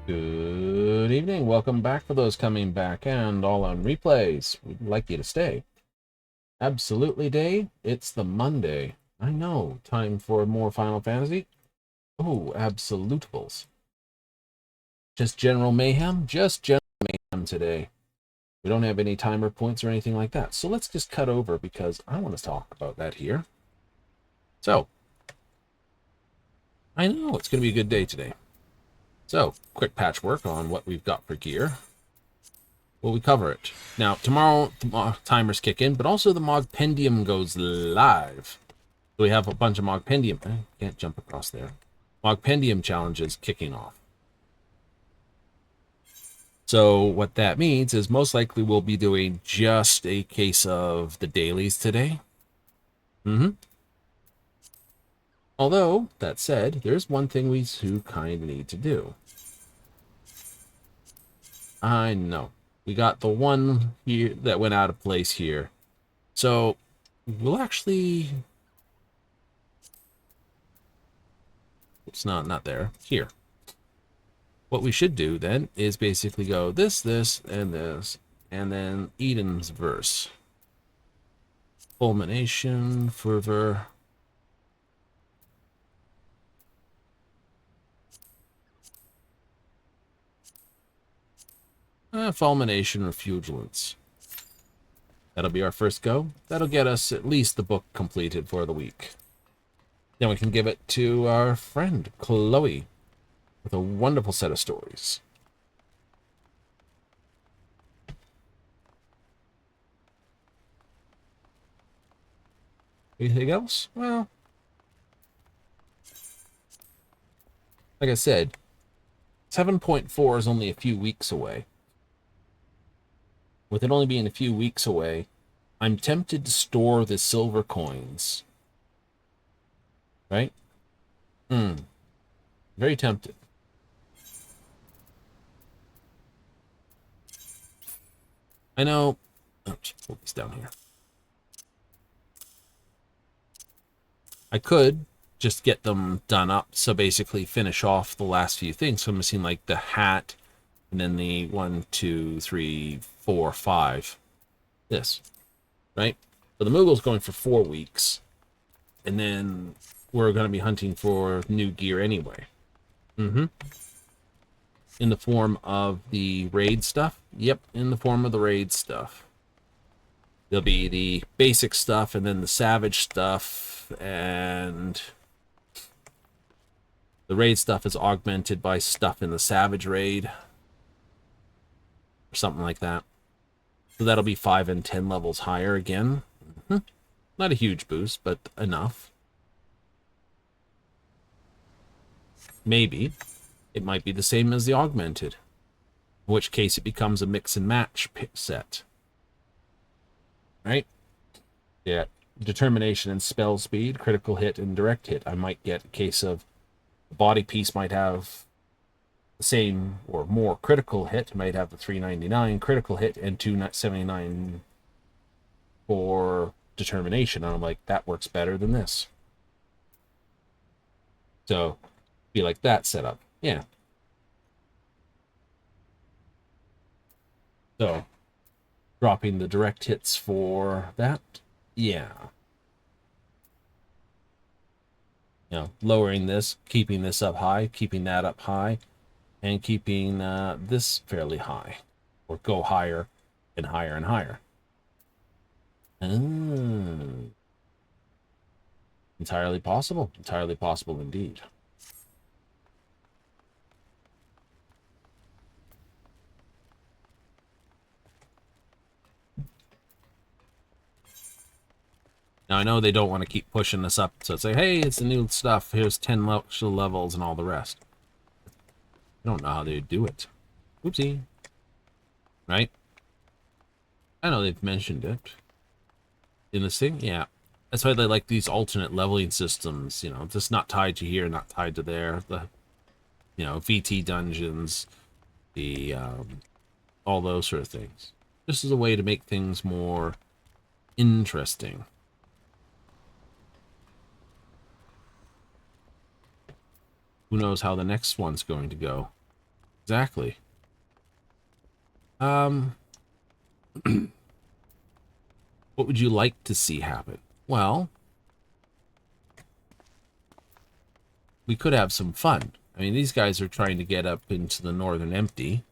Good evening. Welcome back for those coming back and all on replays. We'd like you to stay. Absolutely day. It's the Monday. I know. Time for more Final Fantasy. Oh, absolutables. Just general mayhem? Just general mayhem today. We don't have any timer points or anything like that. So let's just cut over because I want to talk about that here. So, I know it's going to be a good day today. So, quick patchwork on what we've got for gear. Will we cover it? Now, tomorrow the timers kick in, but also the Mogpendium goes live. So we have a bunch of Mogpendium. I can't jump across there. Mogpendium challenges kicking off. So what that means is most likely we'll be doing just a case of the dailies today. Although, that said, there's one thing we do kind of need to do. I know. We got the one here that went out of place here. So we'll actually... It's not there. Here. What we should do then is basically go this, and this, and then Eden's verse. Fulmination, fervor. Fulmination, refugilance. That'll be our first go. That'll get us at least the book completed for the week. Then we can give it to our friend, Chloe, with a wonderful set of stories. Anything else? Well, like I said, 7.4 is only a few weeks away. With it only being a few weeks away, I'm tempted to store the silver coins. Right? Very tempted. I know. Oops, put this down here. I could just get them done up. So basically finish off the last few things. So I'm missing like the hat and then the 1, 2, 3, 4, 5. This. Right? So the Moogle's going for 4 weeks. And then we're going to be hunting for new gear anyway. In the form of the raid stuff? Yep, in the form of the raid stuff. There'll be the basic stuff and then the savage stuff, and the raid stuff is augmented by stuff in the savage raid. Or something like that. So that'll be 5 and 10 levels higher again. Not a huge boost, but enough. Maybe it might be the same as the augmented, in which case it becomes a mix and match set. Right? Yeah. Determination and spell speed, critical hit and direct hit. I might get a case of the body piece might have the same or more critical hit, might have the 399 critical hit and 279 for determination. And I'm like, that works better than this. So be like that setup. Yeah. So dropping the direct hits for that. Yeah. You know, lowering this, keeping this up high, keeping that up high, and keeping this fairly high. Or go higher and higher and higher. Entirely possible. Entirely possible indeed. Now, I know they don't want to keep pushing this up, so it's like, hey, it's the new stuff. Here's 10 levels and all the rest. I don't know how they do it. Oopsie. Right? I know they've mentioned it. In this thing? Yeah. That's why they like these alternate leveling systems, you know, just not tied to here, not tied to there. The, you know, VT dungeons, the, all those sort of things. This is a way to make things more interesting. Who knows how the next one's going to go? Exactly. What would you like to see happen? Well, we could have some fun. I mean, these guys are trying to get up into the northern empty.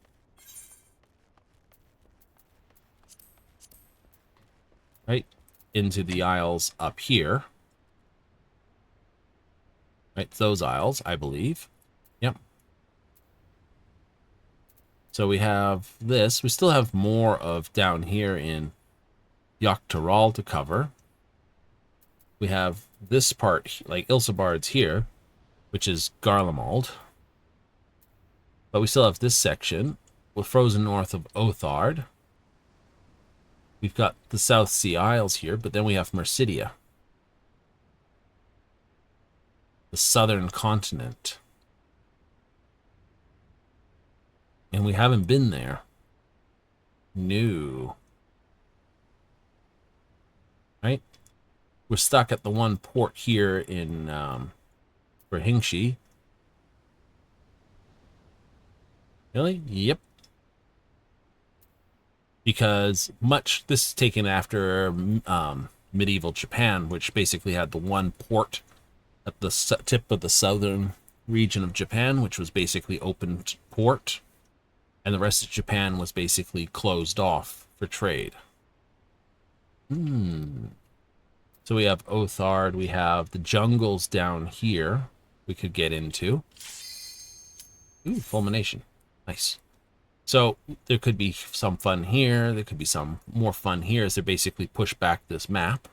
Right? Into the aisles up here. Right? Those aisles, I believe. Yep. So we have this. We still have more of down here in Yoctoral to cover. We have this part, like Ilsebard's here, which is Garlemald. But we still have this section with frozen north of Othard. We've got the South Sea Isles here, but then we have Mercidia. The southern continent. And we haven't been there. No. Right? We're stuck at the one port here in for Hingshi. Really? Yep. Because this is taken after medieval Japan, which basically had the one port at the tip of the southern region of Japan, which was basically open port, and the rest of Japan was basically closed off for trade. So we have Othard, we have the jungles down here we could get into. Ooh, fulmination. Nice. So there could be some fun here. There could be some more fun here as they basically push back this map.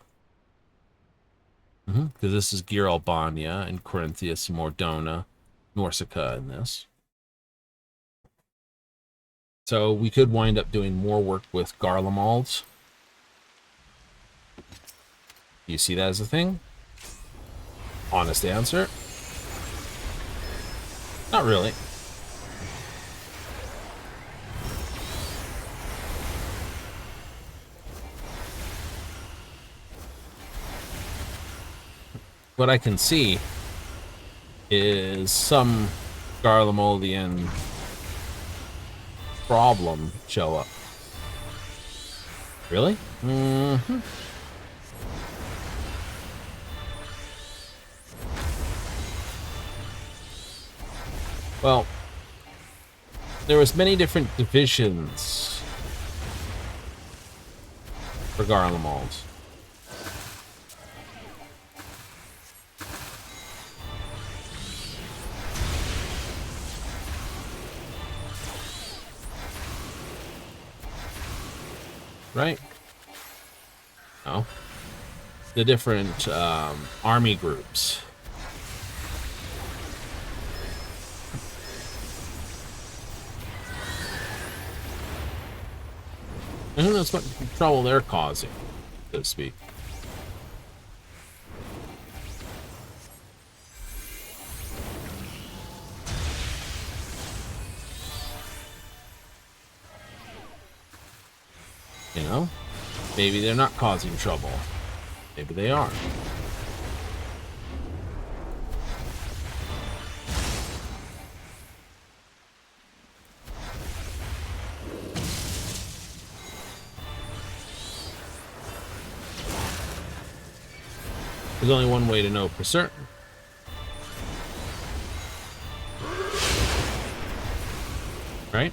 Because this is Gir Albania and Corinthius, Mordona, Norsica in this. So we could wind up doing more work with Garlemalds. Do you see that as a thing? Honest answer. Not really. What I can see is some Garlemaldian problem show up. Really? Well, there was many different divisions for Garlemald. Right? No. The different army groups. And who knows what trouble they're causing, so to speak. You know? Maybe they're not causing trouble. Maybe they are. There's only one way to know for certain. Right?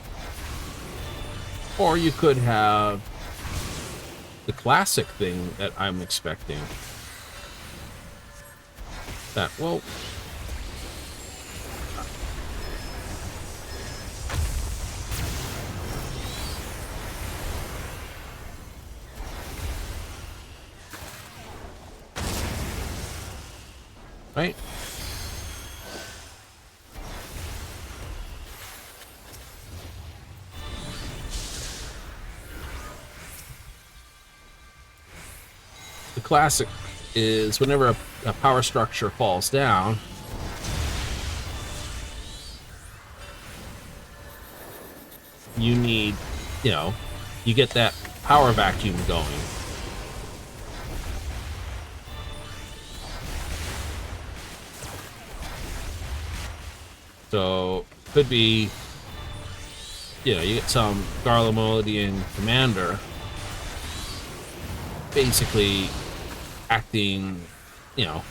Or you could have the classic thing that I'm expecting. That, well... Right? The classic is whenever a power structure falls down, you need, you know, you get that power vacuum going. So, could be you know, you get some Garlemaldian commander basically acting, you know,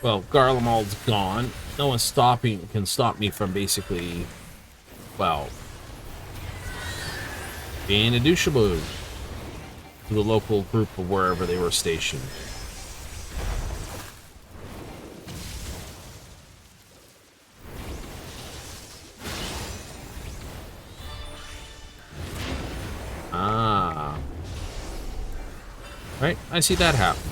well, Garlemald's gone. No one can stop me from basically, well, being a douchaboo to the local group of wherever they were stationed. Ah. Right, I see that happening.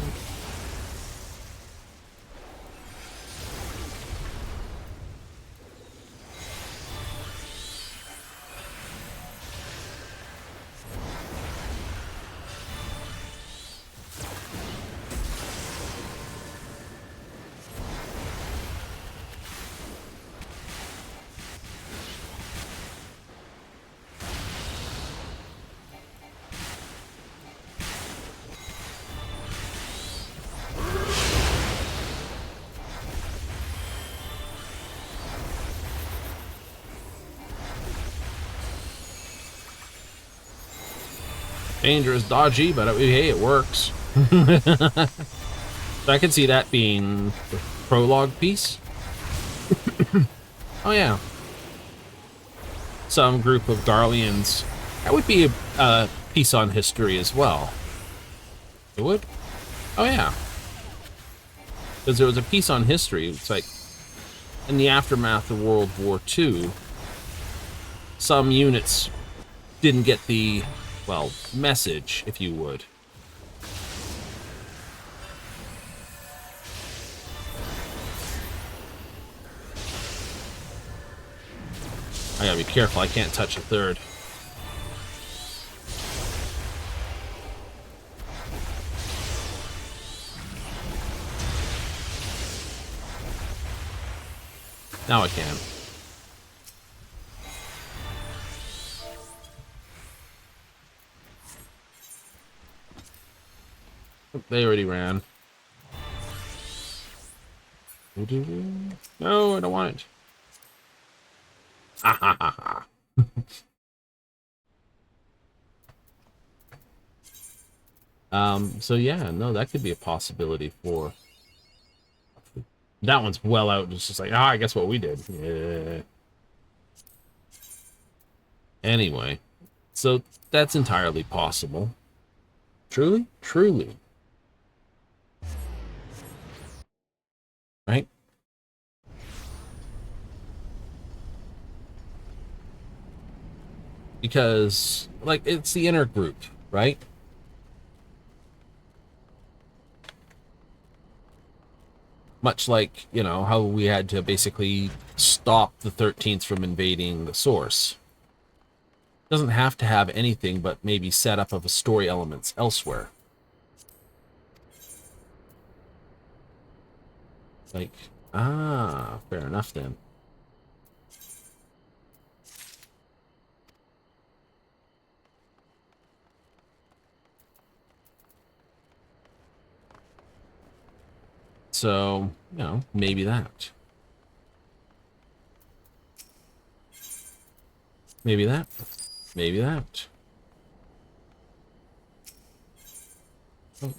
Dangerous, dodgy, but hey, it works. So I can see that being the prologue piece. Oh yeah. Some group of Garleans. That would be a piece on history as well. It would? Oh yeah. Because there was a piece on history. It's like, in the aftermath of World War II, some units didn't get the, well, message, if you would. I gotta be careful, I can't touch a third. Now I can. They already ran. No, I don't want it. Ah ha ha ha. So yeah, no, that could be a possibility for... That one's well out. It's just like, I guess what we did. Yeah. Anyway, so that's entirely possible. Truly? Truly. Right? Because, like, it's the inner group, right? Much like, you know, how we had to basically stop the 13th from invading the source. Doesn't have to have anything but maybe setup of a story elements elsewhere. Like, fair enough then. So, you know, maybe that. Maybe that. Maybe that.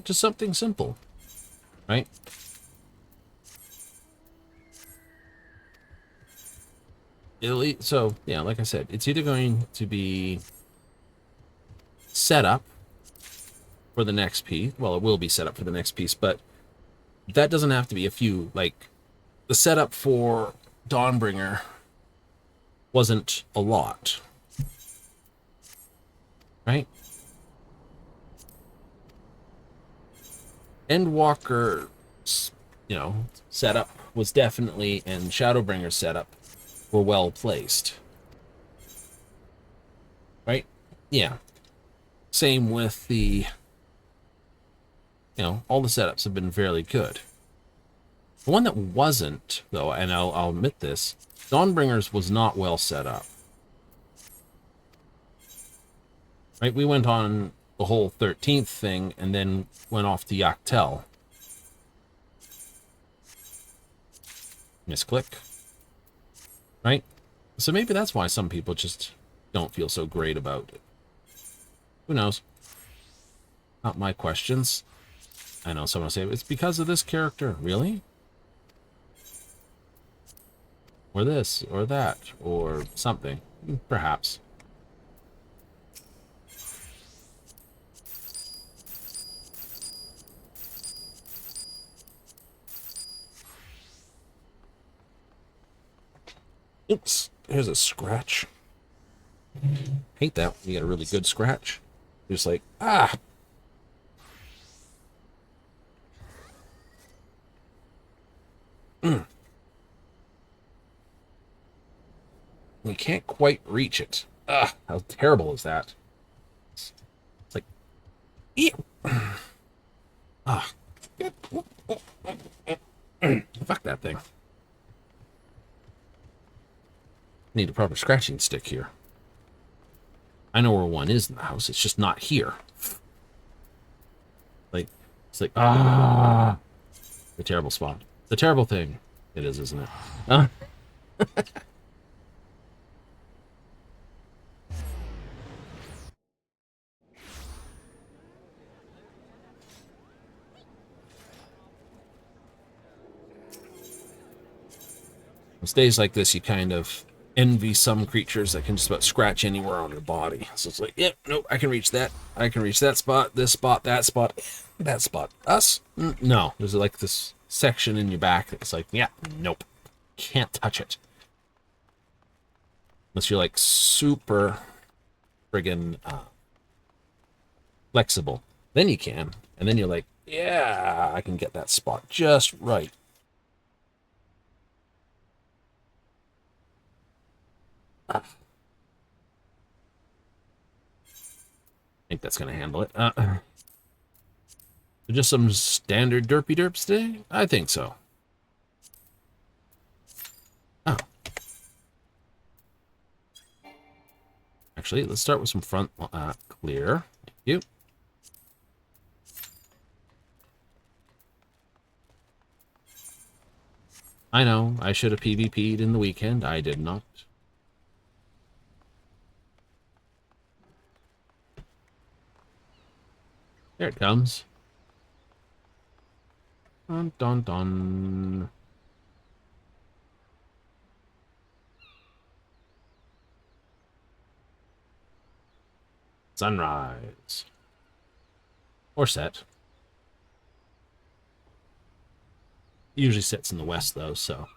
Just something simple, right? So, yeah, like I said, it's either going to be set up for the next piece. Well, it will be set up for the next piece, but that doesn't have to be a few. Like, the setup for Dawnbringer wasn't a lot, right? Endwalker's, you know, setup was definitely, and Shadowbringer's setup were well placed, right? Yeah. Same with the, you know, all the setups have been fairly good. The one that wasn't, though, and I'll admit this, Dawnbringer's was not well set up. Right? We went on the whole 13th thing and then went off to Yaktel. Misclick. Right? So maybe that's why some people just don't feel so great about it. Who knows? Not my questions. I know someone will say, it's because of this character. Really? Or this, or that, or something. Perhaps. Oops, here's a scratch. Hate that when you get a really good scratch. You're just like, ah! You can't quite reach it. Ah, how terrible is that? It's like, ew. Ah, fuck that thing. Need a proper scratching stick here. I know where one is in the house. It's just not here. Like, it's like, ah, the terrible spot. The terrible thing. It is, isn't it? It's days like this, you kind of envy some creatures that can just about scratch anywhere on your body. So it's like, yep, nope, I can reach that. I can reach that spot, this spot, that spot, that spot. Us? No. There's like this section in your back that's like, yeah, nope. Can't touch it. Unless you're like super friggin' flexible. Then you can. And then you're like, yeah, I can get that spot just right. I think that's going to handle it. Just some standard derpy derps today? I think so. Oh. Actually, let's start with some front clear. Thank you. I know, I should have PvP'd in the weekend. I did not. There it comes. Dun, dun, dun. Sunrise. Or set. Usually sets in the west, though, so.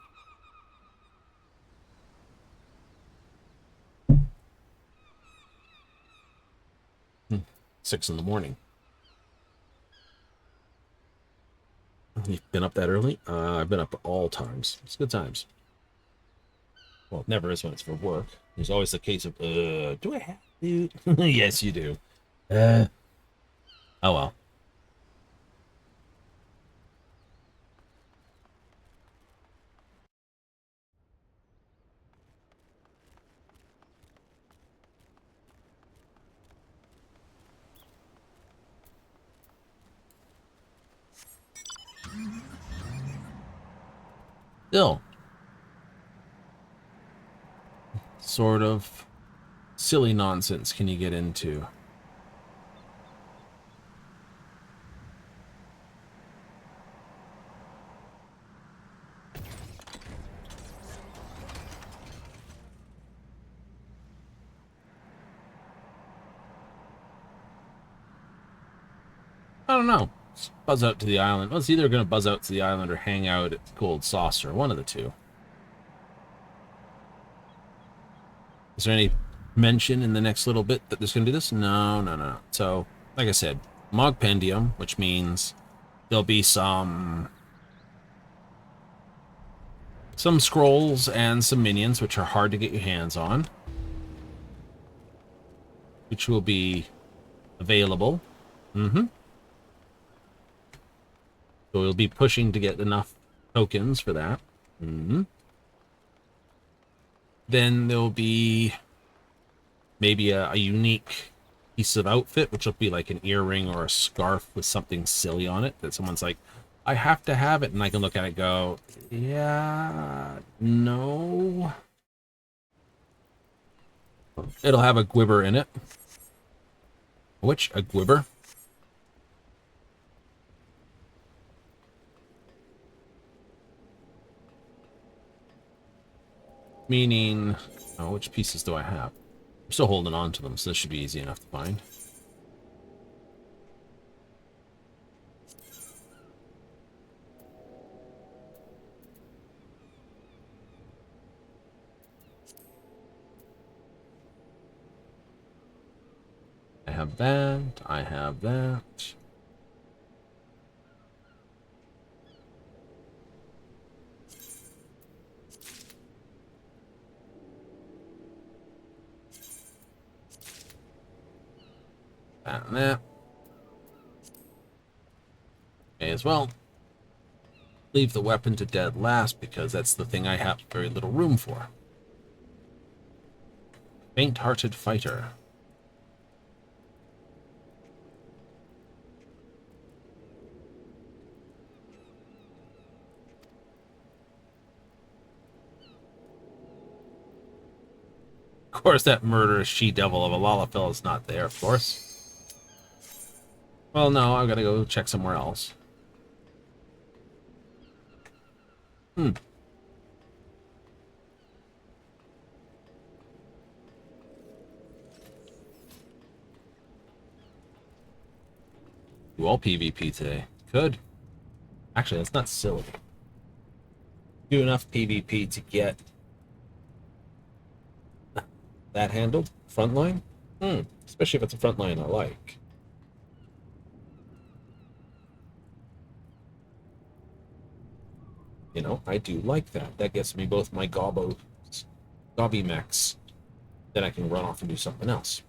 6 in the morning. You've been up that early? I've been up all times. It's good times. Well, it never is when it's for work. There's always the case of, do I have to? Yes, you do. Oh, well. Still. Sort of silly nonsense can you get into? I don't know. Let's buzz out to the island. Well, it's either going to buzz out to the island or hang out at Gold Saucer. One of the two. Is there any mention in the next little bit that there's going to do this? No, no, no. So, like I said, Mogpendium, which means there'll be some scrolls and some minions, which are hard to get your hands on, which will be available. So we'll be pushing to get enough tokens for that. Then there'll be maybe a unique piece of outfit, which will be like an earring or a scarf with something silly on it that someone's like, I have to have it, and I can look at it and go, yeah, no. It'll have a gwibber in it. Which? A gwibber? Meaning... Oh, which pieces do I have? I'm still holding on to them, so this should be easy enough to find. I have that. I have that. That and that. May as well leave the weapon to dead last because that's the thing I have very little room for. Faint-hearted fighter. Of course, that murderous she-devil of a Lalafell is not there, of course. Well, no, I've got to go check somewhere else. Do all PvP today. Could. Actually, that's not silly. Do enough PvP to get that handled? Frontline? Especially if it's a frontline I like. You know, I do like that. That gets me both my gobby mechs. Then I can run off and do something else.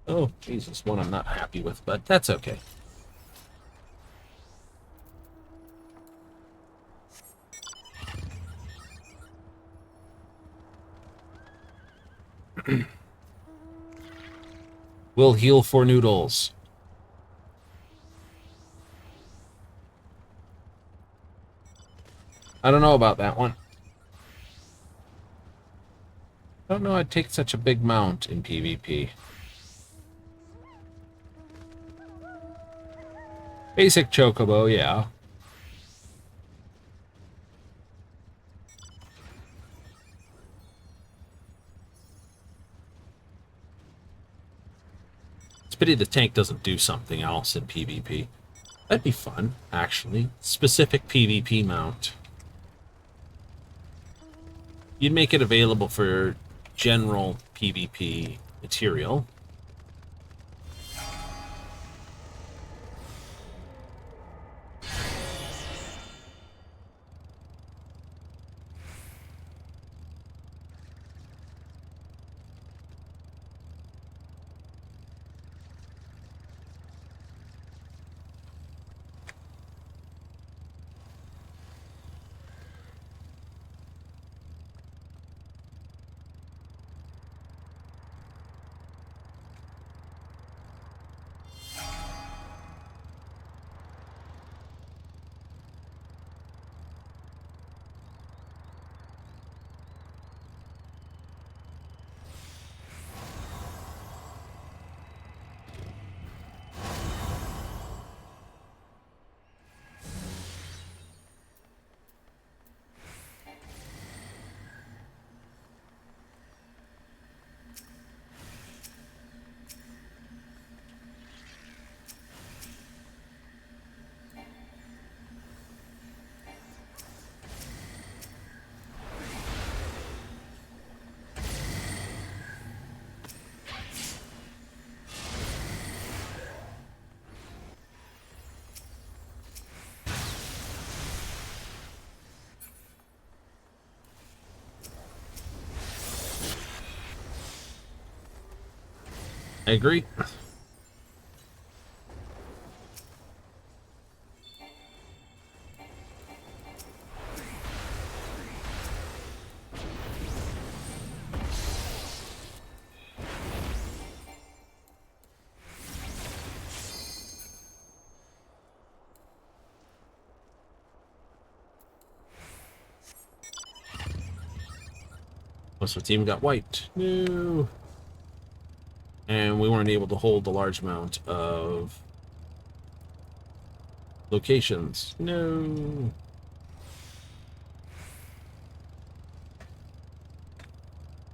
Oh, Jesus, one I'm not happy with, but that's okay. We'll heal for noodles. I don't know about that one. I don't know I'd take such a big mount in PvP. Basic chocobo, yeah. It's a pity the tank doesn't do something else in PvP. That'd be fun, actually. Specific PvP mount. You'd make it available for general PvP material. I agree. Most of the team got wiped. No. And we weren't able to hold a large amount of locations. No.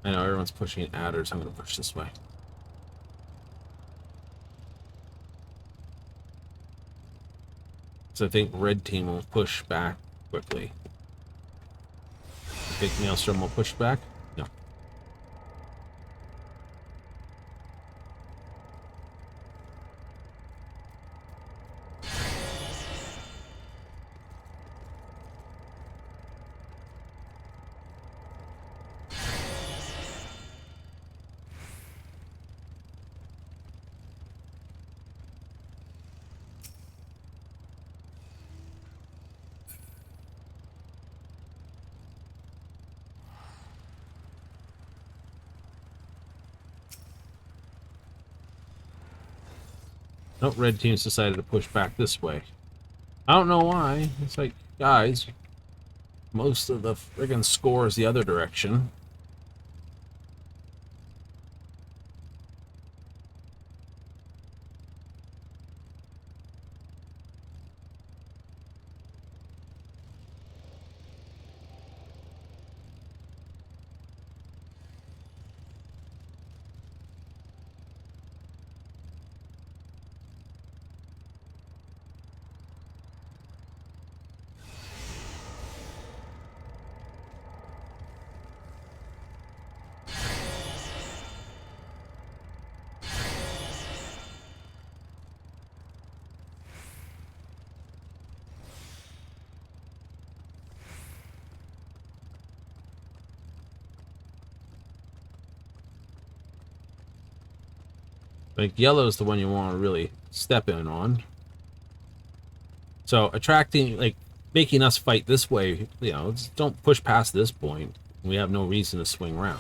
I know everyone's pushing adders. I'm going to push this way. So I think red team will push back quickly. I think Maelstrom will push back. No. Nope, red team's decided to push back this way. I don't know why. It's like, guys, most of the friggin' score is the other direction. Like, yellow's the one you want to really step in on. So, attracting, like, making us fight this way, you know, don't push past this point. We have no reason to swing around.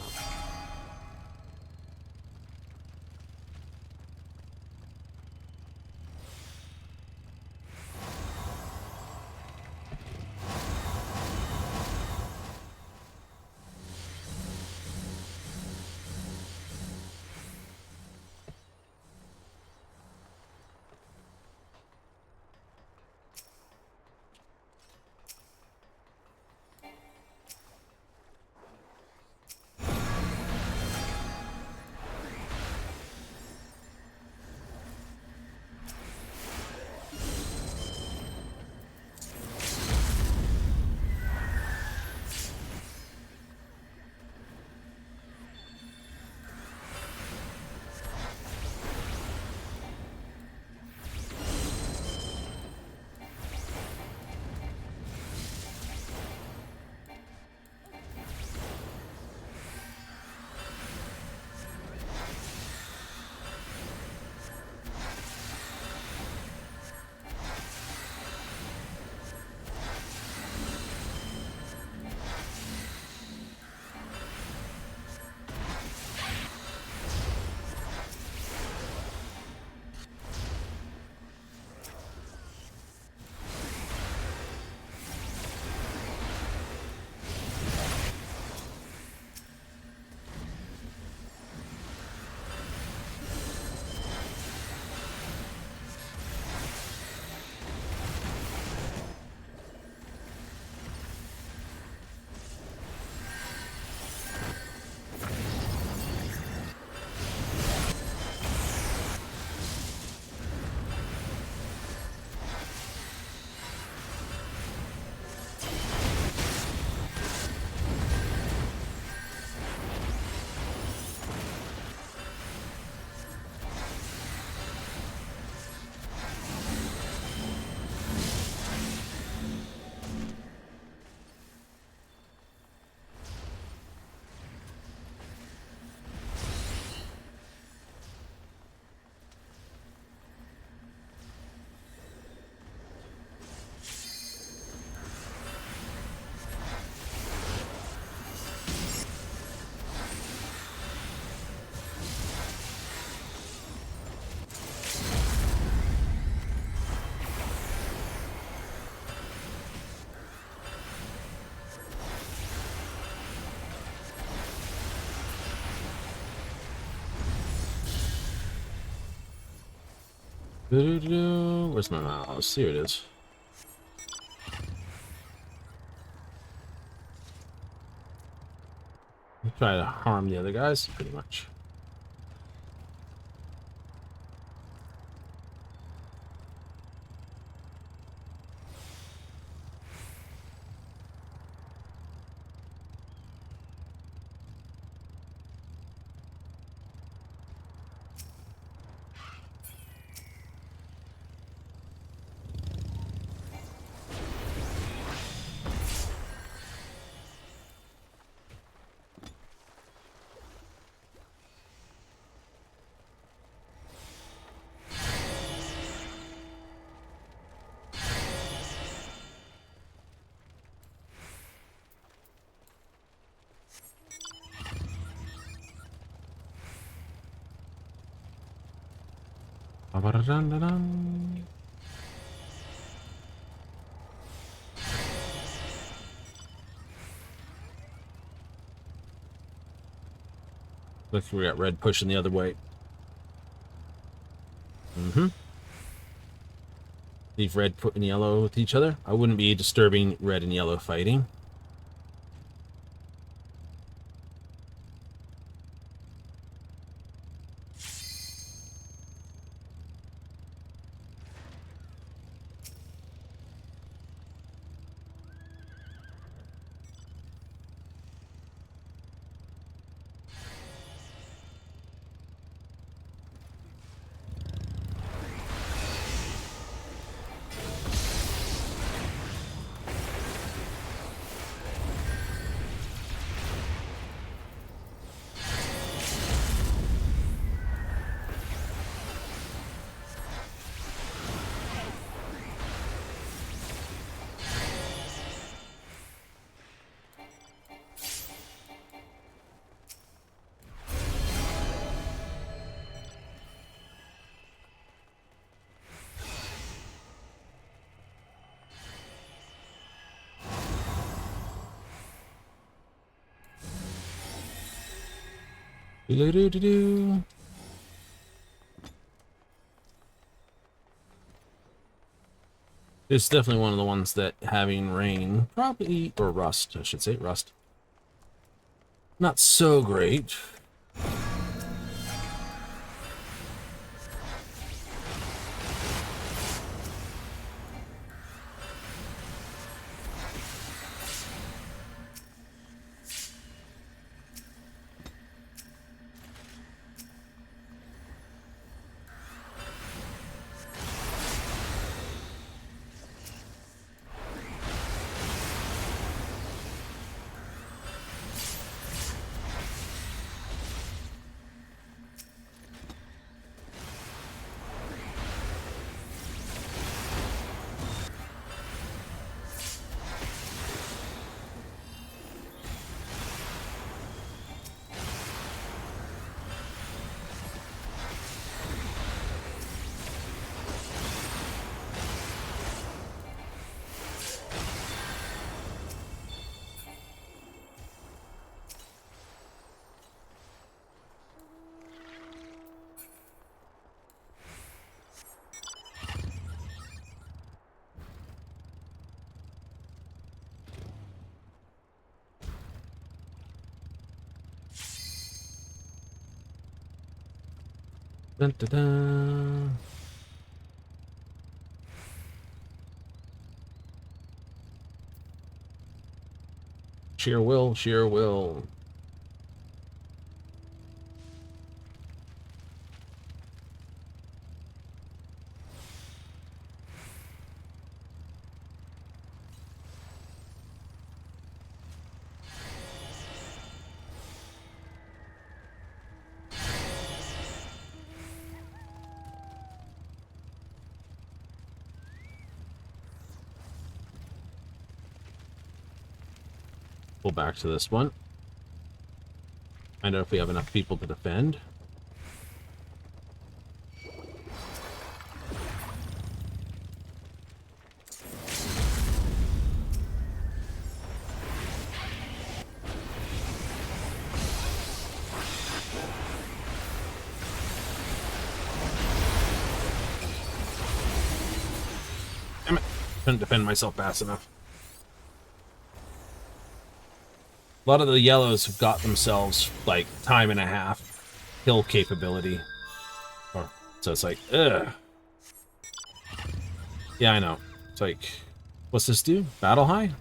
Where's my mouse? Here it is. Try to harm the other guys, pretty much. Looks like we got red pushing the other way. Leave red and yellow with each other. I wouldn't be disturbing red and yellow fighting. Do-do-do-do-do. It's definitely one of the ones that having rain, probably, or rust, I should say, rust. Not so great. Dun, dun, dun. Sheer will, sheer will. Pull back to this one. Find out if we have enough people to defend. Couldn't defend myself fast enough. A lot of the yellows have got themselves, like, time and a half kill capability. So it's like, ugh. Yeah, I know. It's like, what's this do? Battle high?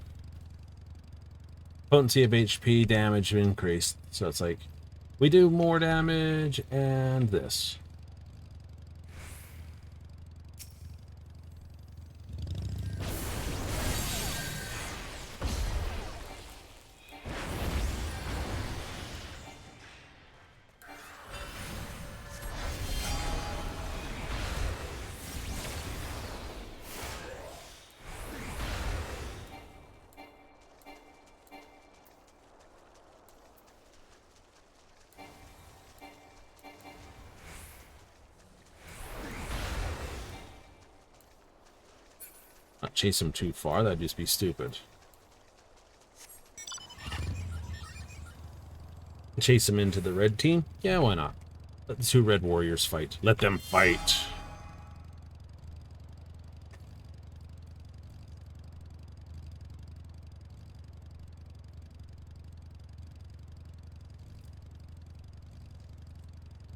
Potency of HP, damage increased. So it's like, we do more damage and this. Not chase him too far, that'd just be stupid. Chase him into the red team? Yeah, why not? Let the two red warriors fight. Let them fight.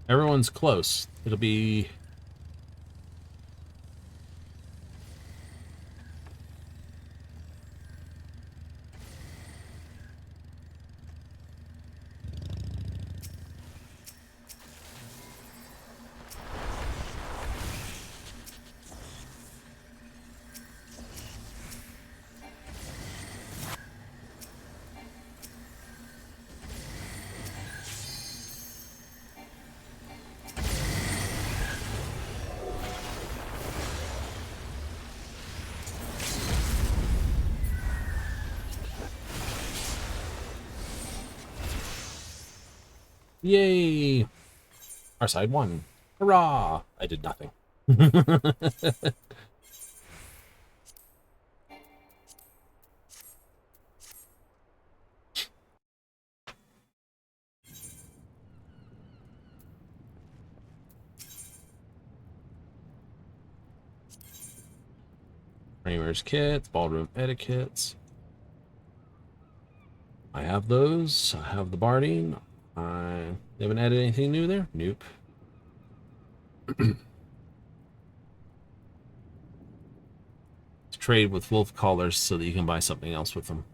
Everyone's close. It'll be... Yay! Our side won. Hurrah! I did nothing. Framer's kits, ballroom etiquettes. I have those. I have the barding. They haven't added anything new there? Nope. Trade with wolf collars so that you can buy something else with them.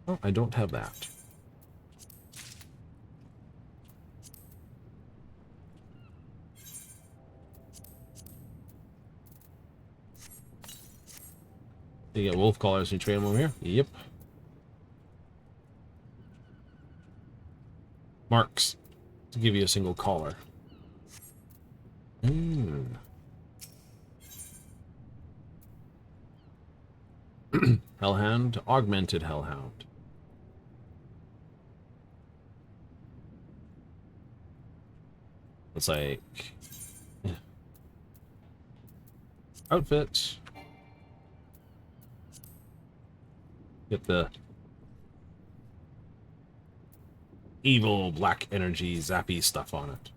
Oh, I don't have that. You get wolf collars and you trade them over here? Yep. Marks to give you a single collar. Hellhound, augmented Hellhound. It's like outfit. Get the evil black energy zappy stuff on it.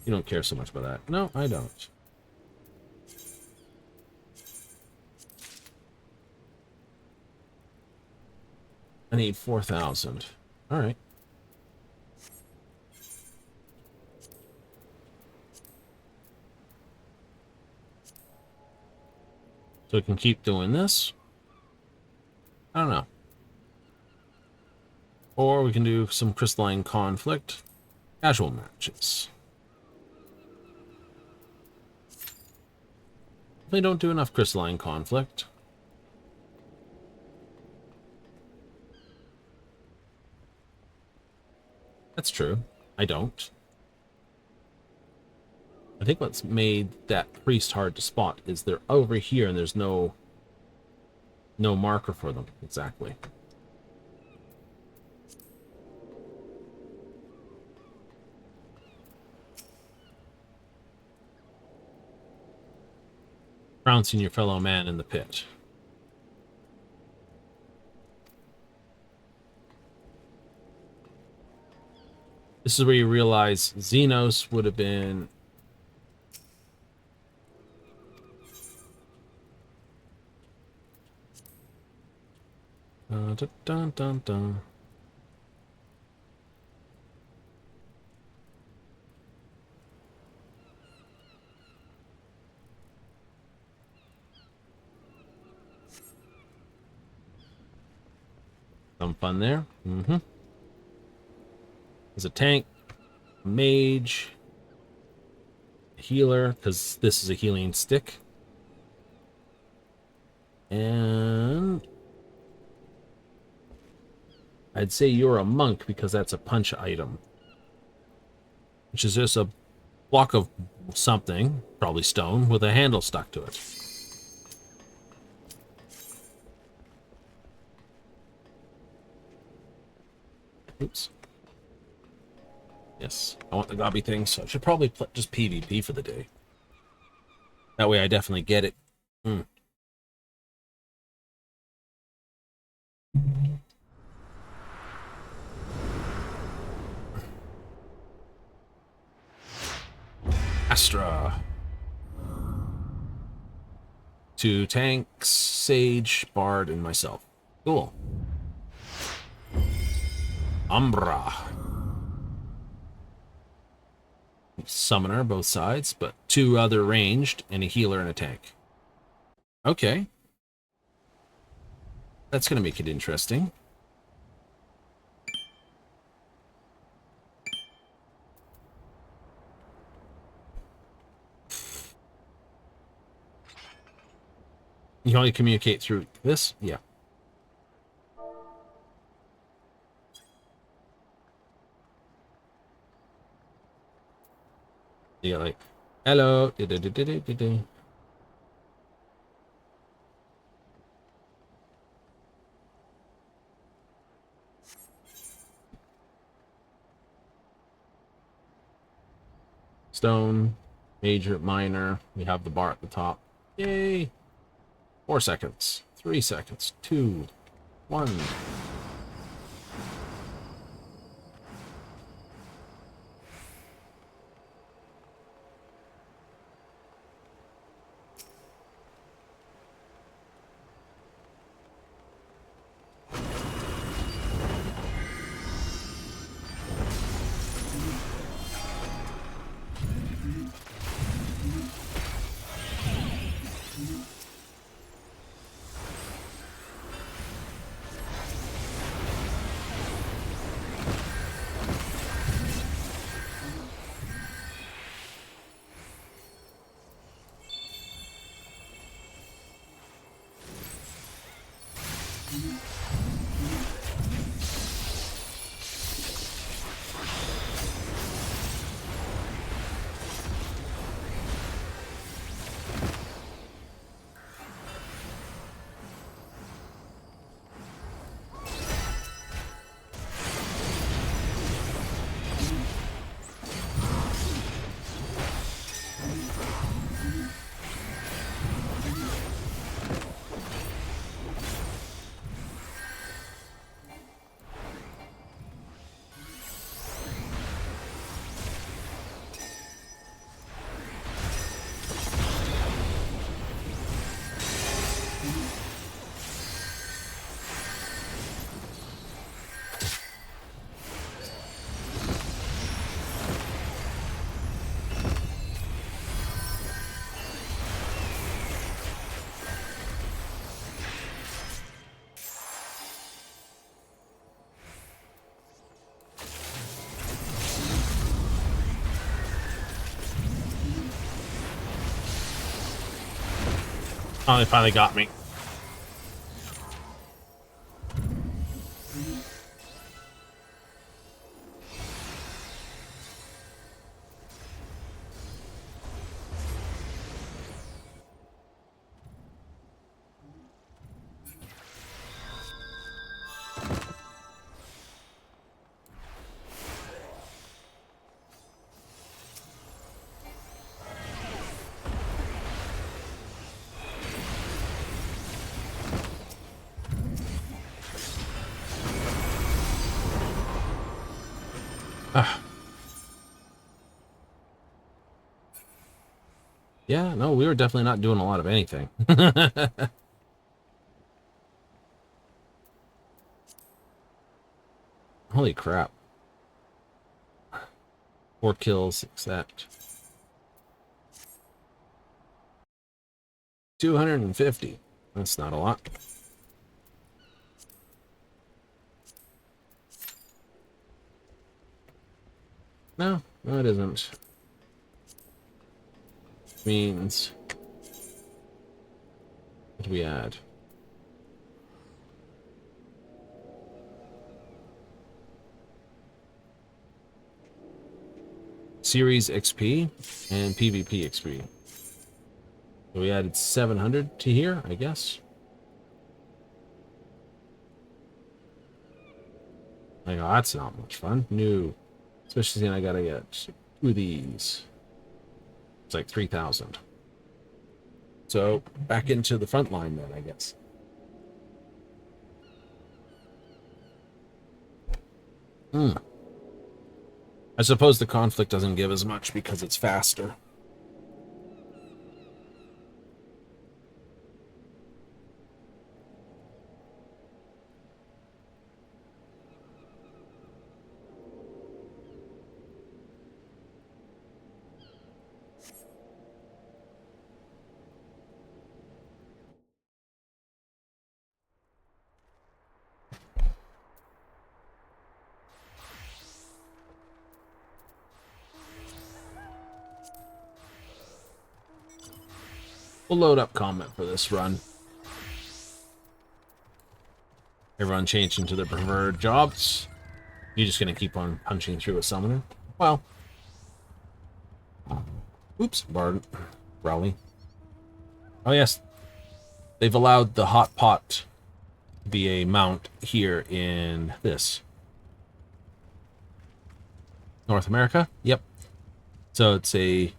You don't care so much about that. No, I don't. I need 4,000. All right. So we can keep doing this. I don't know. Or we can do some crystalline conflict. Casual matches. They don't do enough crystalline conflict. That's true. I don't. I think what's made that priest hard to spot is they're over here and there's no marker for them. Exactly. Trouncing your fellow man in the pit. This is where you realize Xenos would have been... Dun, dun, dun, dun. Some fun there. Mm-hmm. There's a tank, a mage, a healer, because this is a healing stick. And I'd say you're a monk because that's a punch item. Which is just a block of something, probably stone, with a handle stuck to it. Oops. Yes, I want the gobby thing, so I should probably just PvP for the day. That way I definitely get it. Astra. 2 tanks, Sage, Bard, and myself. Cool. Umbra. Summoner, both sides, but 2 other ranged, and a healer and a tank. Okay. That's going to make it interesting. You can only communicate through this? Yeah. You got like, hello. Stone, major, minor. We have the bar at the top. Yay. 4 seconds. 3 seconds. 2, 1. Oh, they finally got me. Yeah, no, we were definitely not doing a lot of anything. Holy crap. 4 kills, except 250. That's not a lot. No, no, it isn't. Means, what do we add? Series XP and PvP XP. So we added 700 to here, I guess. Like, oh, that's not much fun. No. Especially since I gotta get 2 of these. It's like 3,000. So, back into the front line then, I guess. I suppose the conflict doesn't give as much because it's faster. We'll load up comment for this run. Everyone changed into their preferred jobs. You're just gonna keep on punching through a summoner? Well. Oops, Bard. Rowley. Oh yes. They've allowed the hot pot to be a mount here in this. North America? Yep. So it's a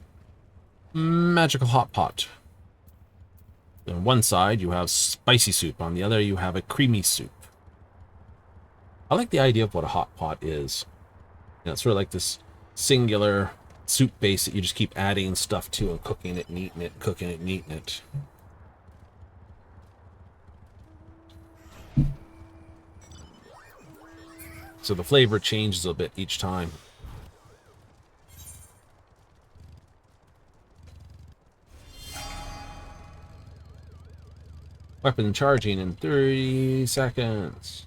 magical hot pot. On one side, you have spicy soup. On the other, you have a creamy soup. I like the idea of what a hot pot is. You know, it's sort of like this singular soup base that you just keep adding stuff to and cooking it and eating it, cooking it and eating it. So the flavor changes a bit each time. Weapon charging in 30 seconds.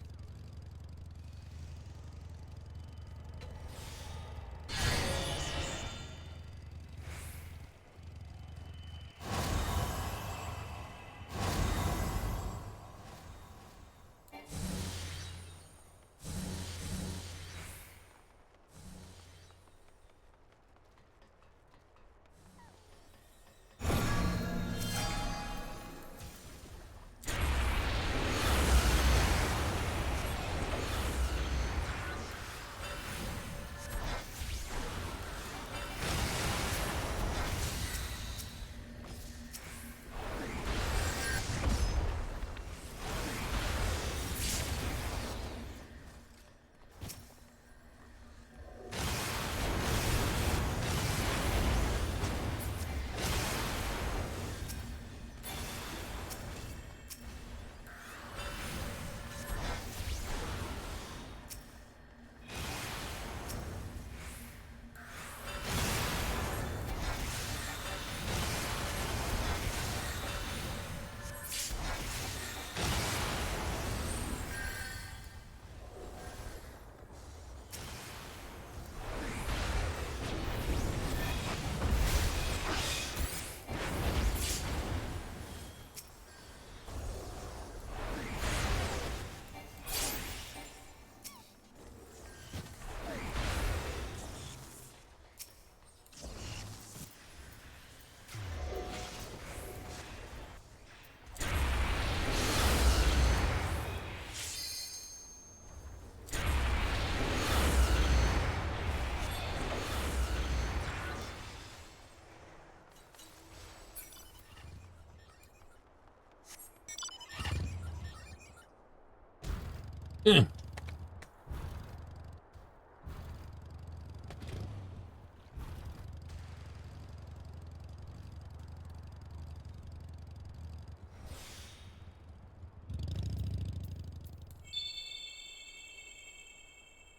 Mm.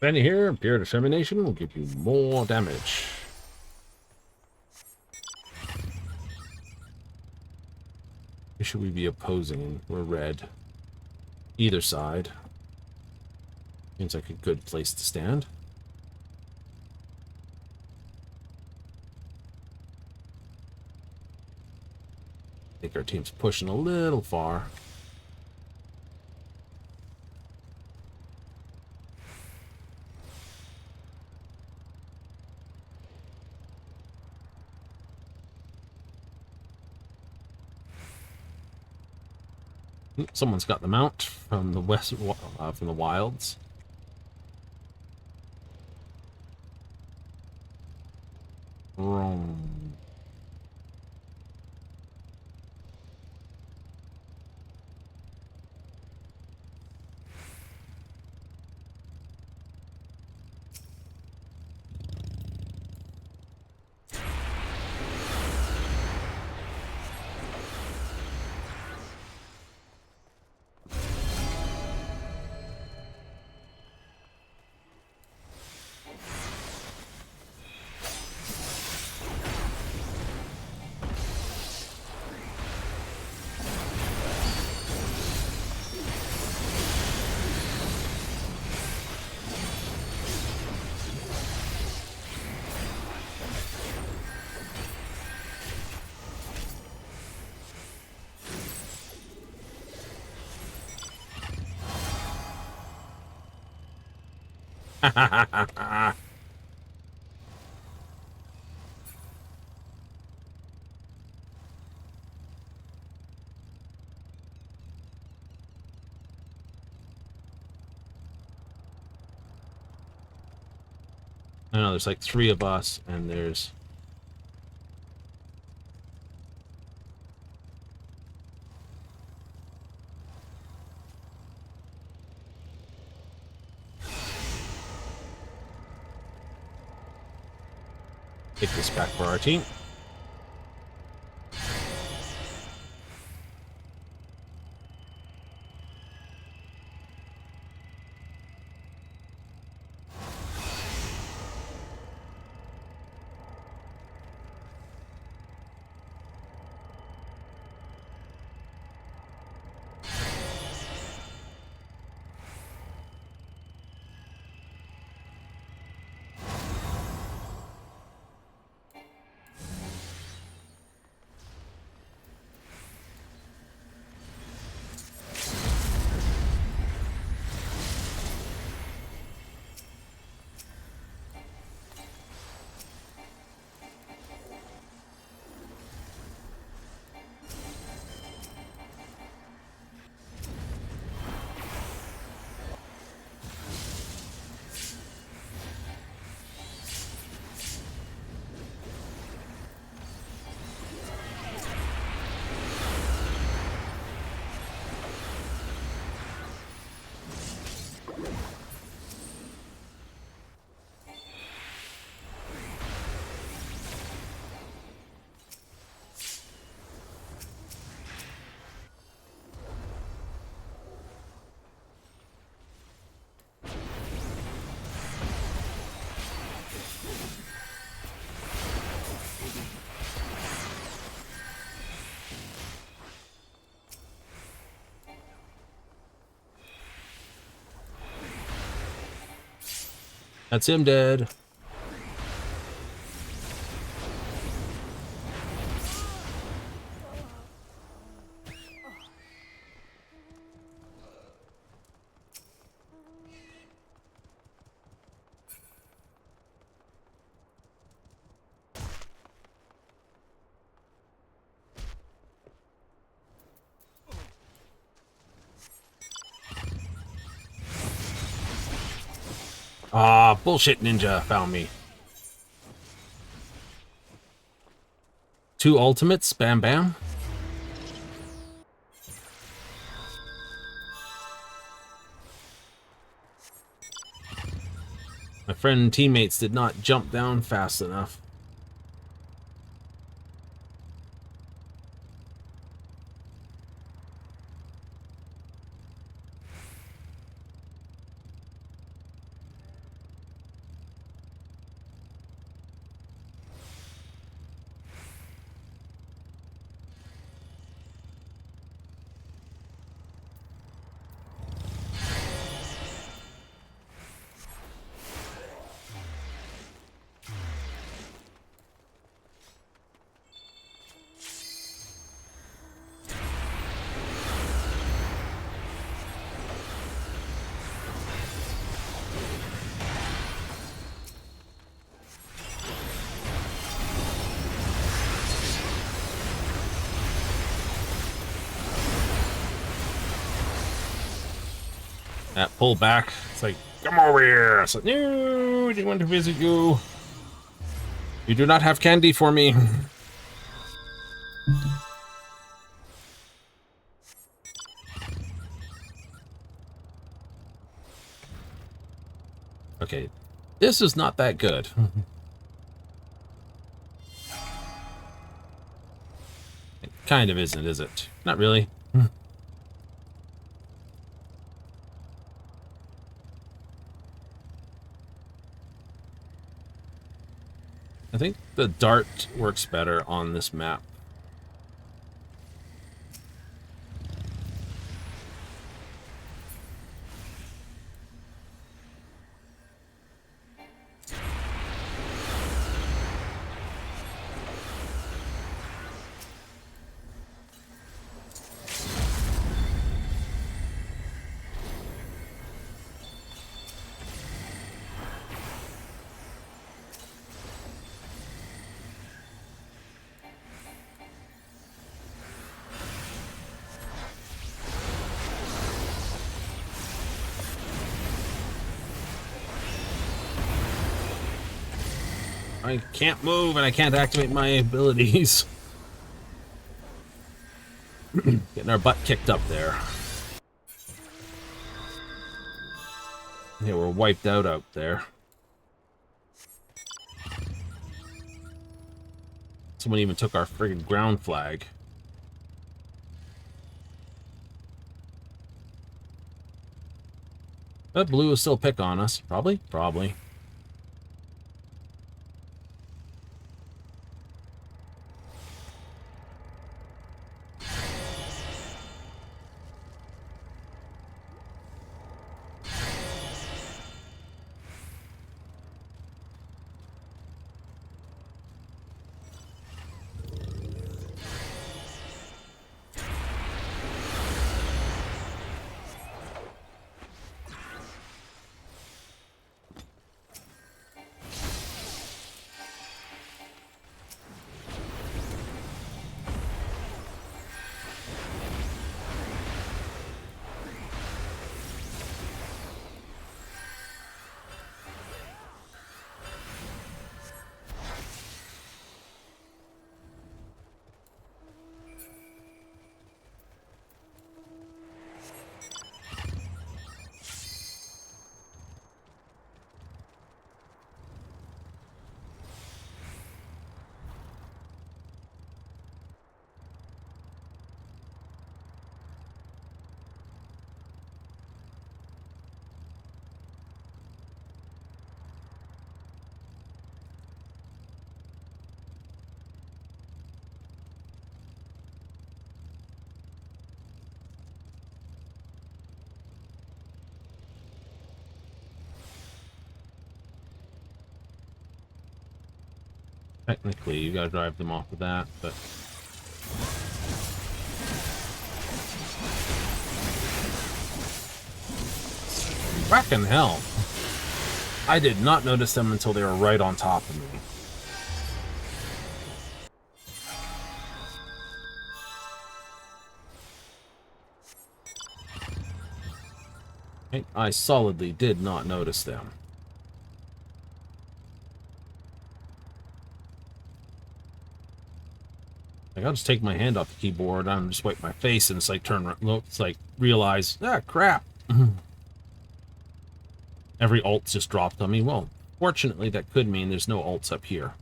Benny here, pure determination will give you more damage. Who should we be opposing? We're red. Either side. Seems like a good place to stand. I think our team's pushing a little far. Someone's got the mount from the west, from the wilds. Wrong. I know there's like 3 of us, and there's... Take this back for our team. That's him dead. Ah, bullshit ninja found me. 2 ultimates, bam bam. My friend and teammates did not jump down fast enough. That pull back. It's like, come over here. It's like, no, I didn't want to visit you. You do not have candy for me. Okay, this is not that good. It kind of isn't, is it? Not really. I think the dart works better on this map. I can't move and I can't activate my abilities. Getting our butt kicked up there. Yeah, we're wiped out there. Someone even took our friggin' ground flag. That blue will still pick on us. Probably? Probably. Technically, you gotta drive them off of that, but... Frackin' hell. I did not notice them until they were right on top of me. I solidly did not notice them. Like, I'll just take my hand off the keyboard and just wipe my face and it's like turn, look, it's like realize, ah, crap. Every alt just dropped on me. Well, fortunately, that could mean there's no alts up here.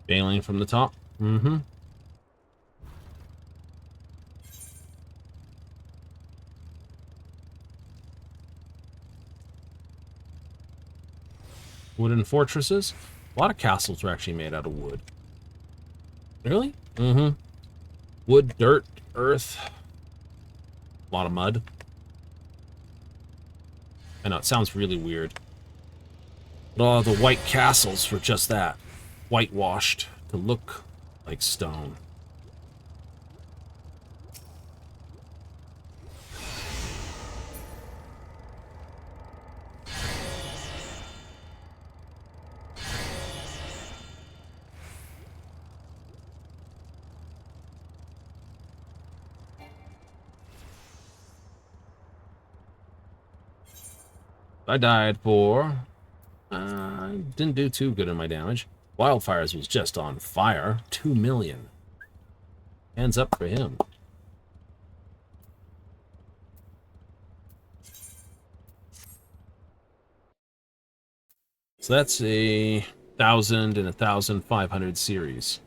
Bailing from the top. Mm-hmm. Wooden fortresses. A lot of castles were actually made out of wood. Really? Mm-hmm. Wood, dirt, earth. A lot of mud. I know, it sounds really weird. But all the white castles were just that. Whitewashed to look like stone. I died for... didn't do too good in my damage. Wildfires was just on fire. 2 million. Hands up for him. So that's a 1,000 and 1,500 series.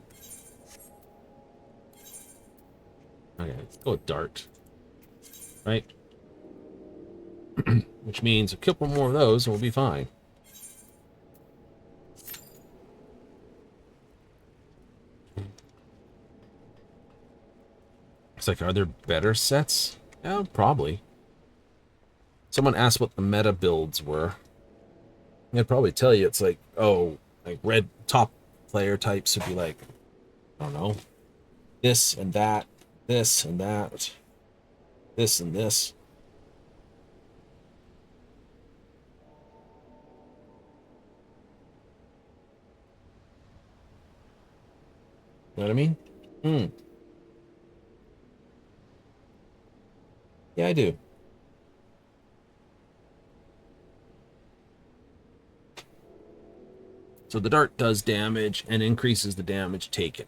Okay, let's go with dart. Right? Which means a couple more of those and we'll be fine. It's like, are there better sets? Yeah, probably. Someone asked what the meta builds were. I'd probably tell you it's like, oh, like red top player types would be like, I don't know, this and that, this and that, this and this. You know what I mean? Hmm. Yeah, I do. So the dart does damage and increases the damage taken.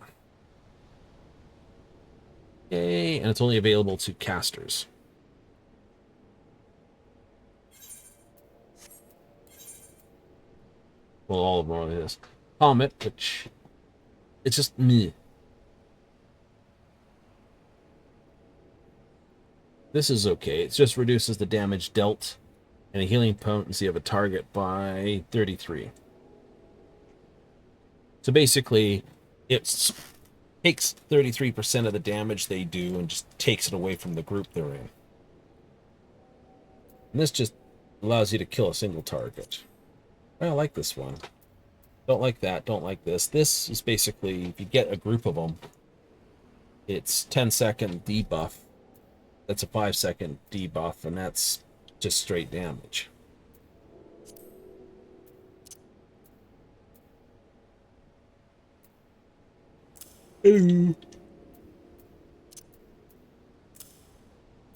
Yay, and it's only available to casters. Well, all of them are this. Comet, which it's just me. This is okay. It just reduces the damage dealt and a healing potency of a target by 33. So basically, it takes 33% of the damage they do and just takes it away from the group they're in. And this just allows you to kill a single target. I like this one. Don't like that, don't like this. This is basically, if you get a group of them, it's 10-second debuff. That's a 5-second debuff, and that's just straight damage. Hello.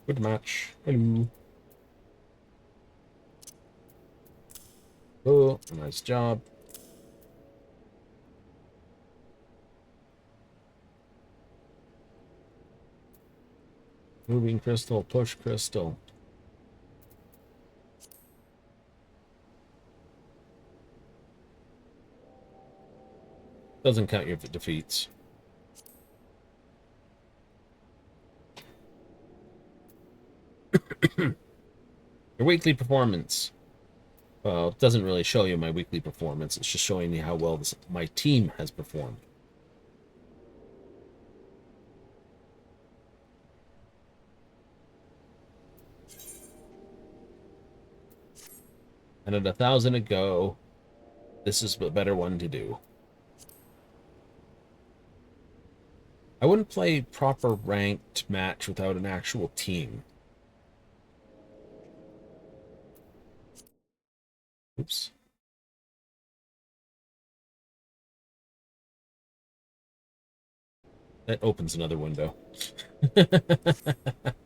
Good match. Hello. Oh, nice job. Moving crystal, push crystal. Doesn't count your defeats. Your weekly performance. Well, it doesn't really show you my weekly performance. It's just showing you how well my team has performed. And at 1,000 to go, this is the better one to do. I wouldn't play proper ranked match without an actual team. Oops. That opens another window. It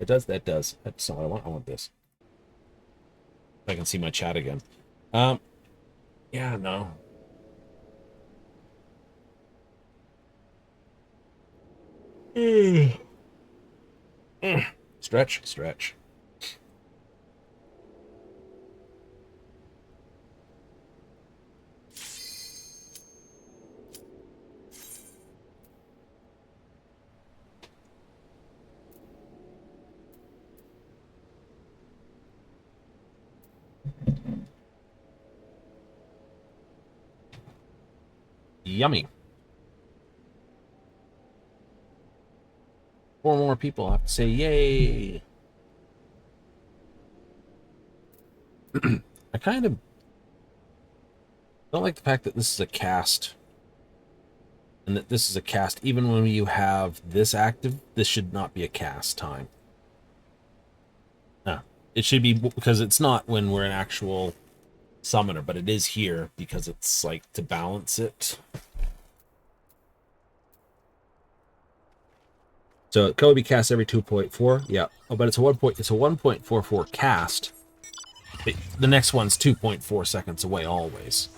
does, that does. That's not what I want. I want this. I can see my chat again. Yeah, no. Stretch, stretch. Yummy. 4 more people have to say yay. I kind of don't like the fact that this is a cast. And that this is a cast. Even when you have this active, this should not be a cast time. No. It should be, because it's not when we're an actual summoner, but it is here because it's like to balance it. So it can be cast every 2.4. Yeah. Oh, but it's a 1.44 cast. The next one's 2.4 seconds away always.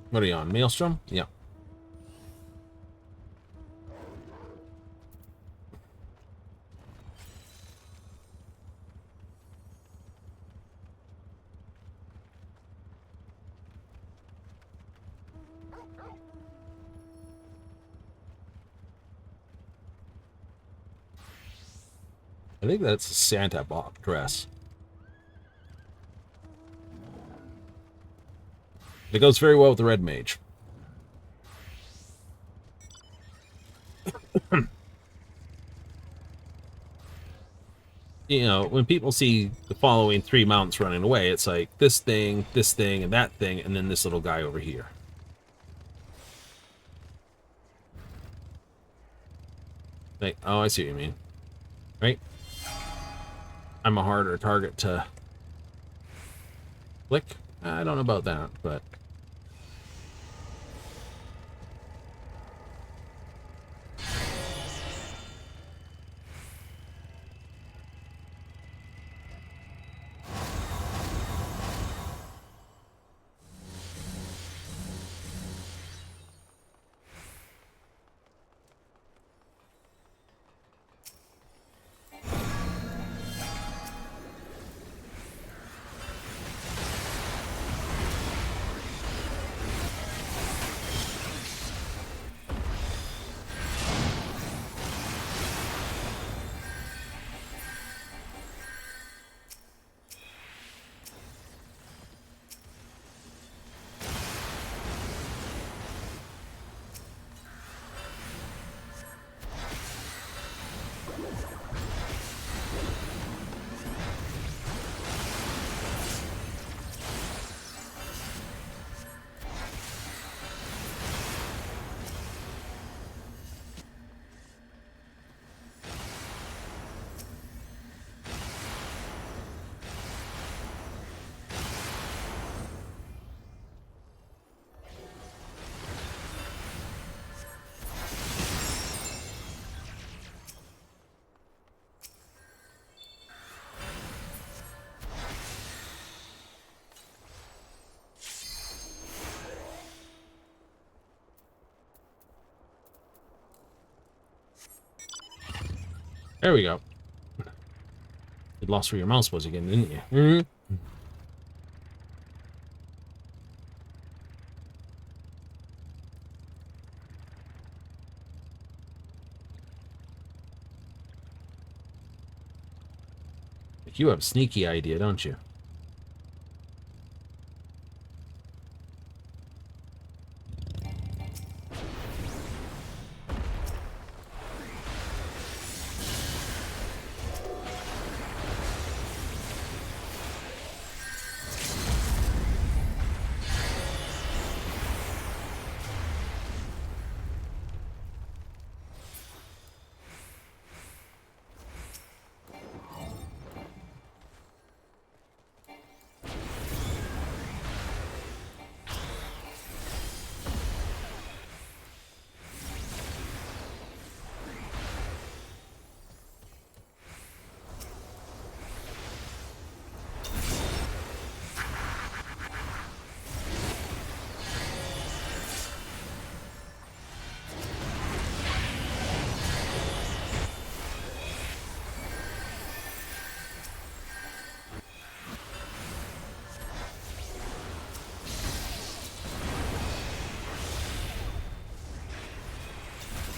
What are you on? Maelstrom? Yeah. I think that's a Santa Bob dress. It goes very well with the red mage. You know, when people see the following 3 mounts running away, it's like this thing, and that thing, and then this little guy over here. Like, oh, I see what you mean. Right? I'm a harder target to flick. I don't know about that, but... There we go. You lost where your mouse was again, didn't you? Mm-hmm. You have a sneaky idea, don't you?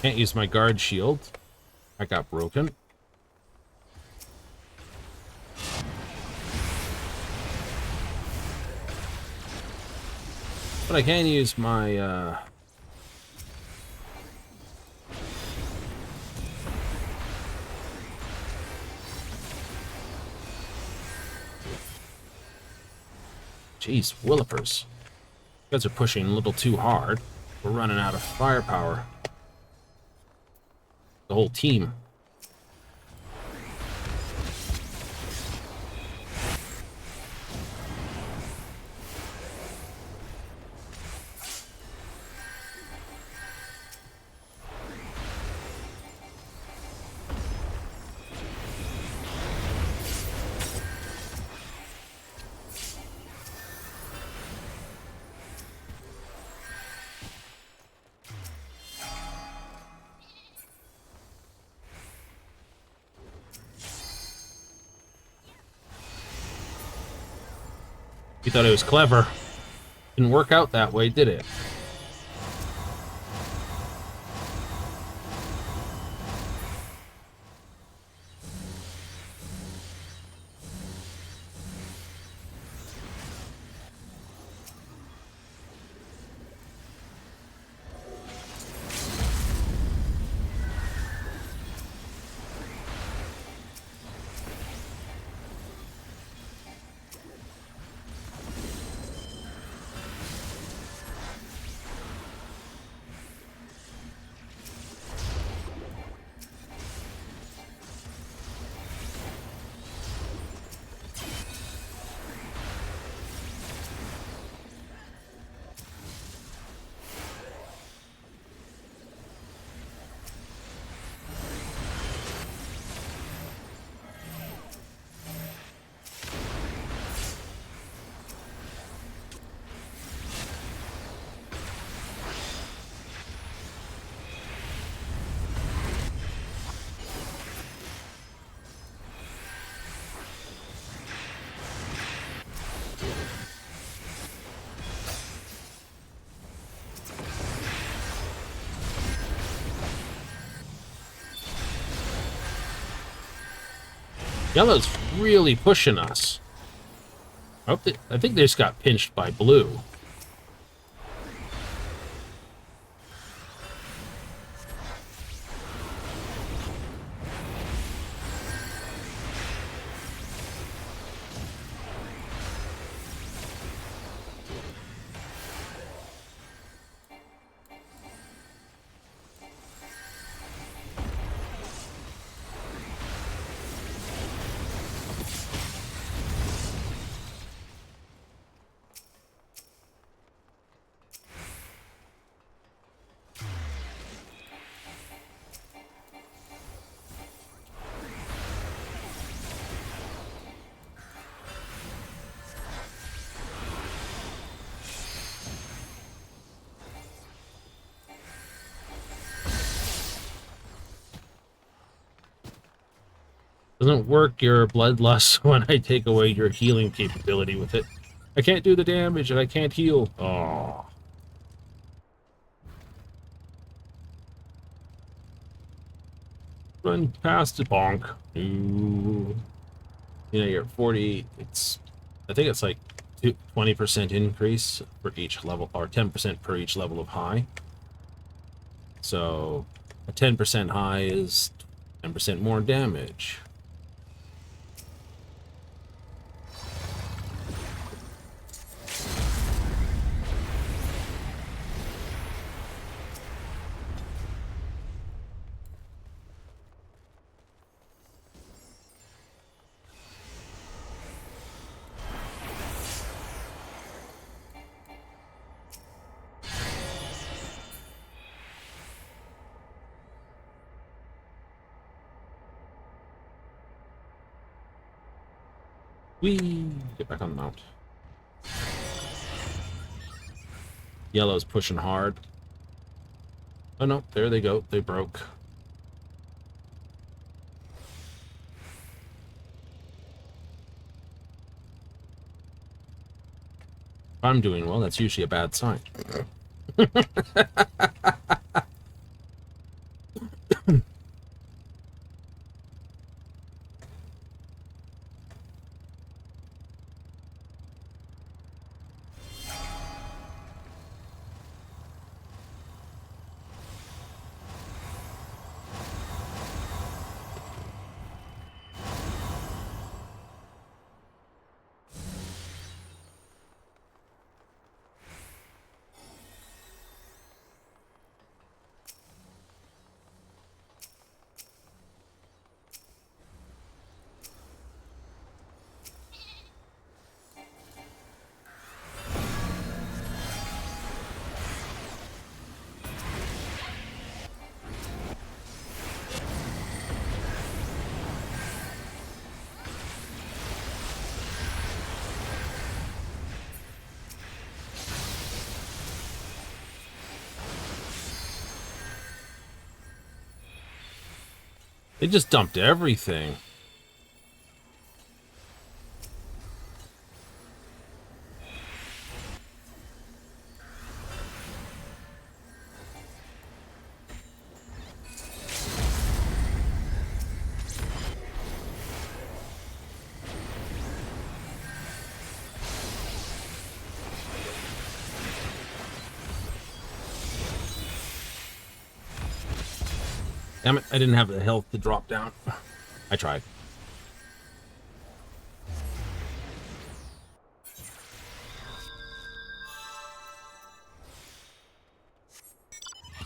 Can't use my guard shield. I got broken. But I can use my, Jeez, Willipers. You guys are pushing a little too hard. We're running out of firepower. The whole team. You thought it was clever. Didn't work out that way, did it? Yellow's really pushing us. I think they just got pinched by blue. Doesn't work your bloodlust when I take away your healing capability with it. I can't do the damage and I can't heal. Oh. Run past the bonk. Ooh. You know, you're at 40. I think it's like 20% increase for each level, or 10% per each level of high. So a 10% high is 10% more damage. Whee! Get back on the mount. Yellow's pushing hard. Oh no, there they go. They broke. If I'm doing well, that's usually a bad sign. They just dumped everything. Damn it, I didn't have the health to drop down. I tried.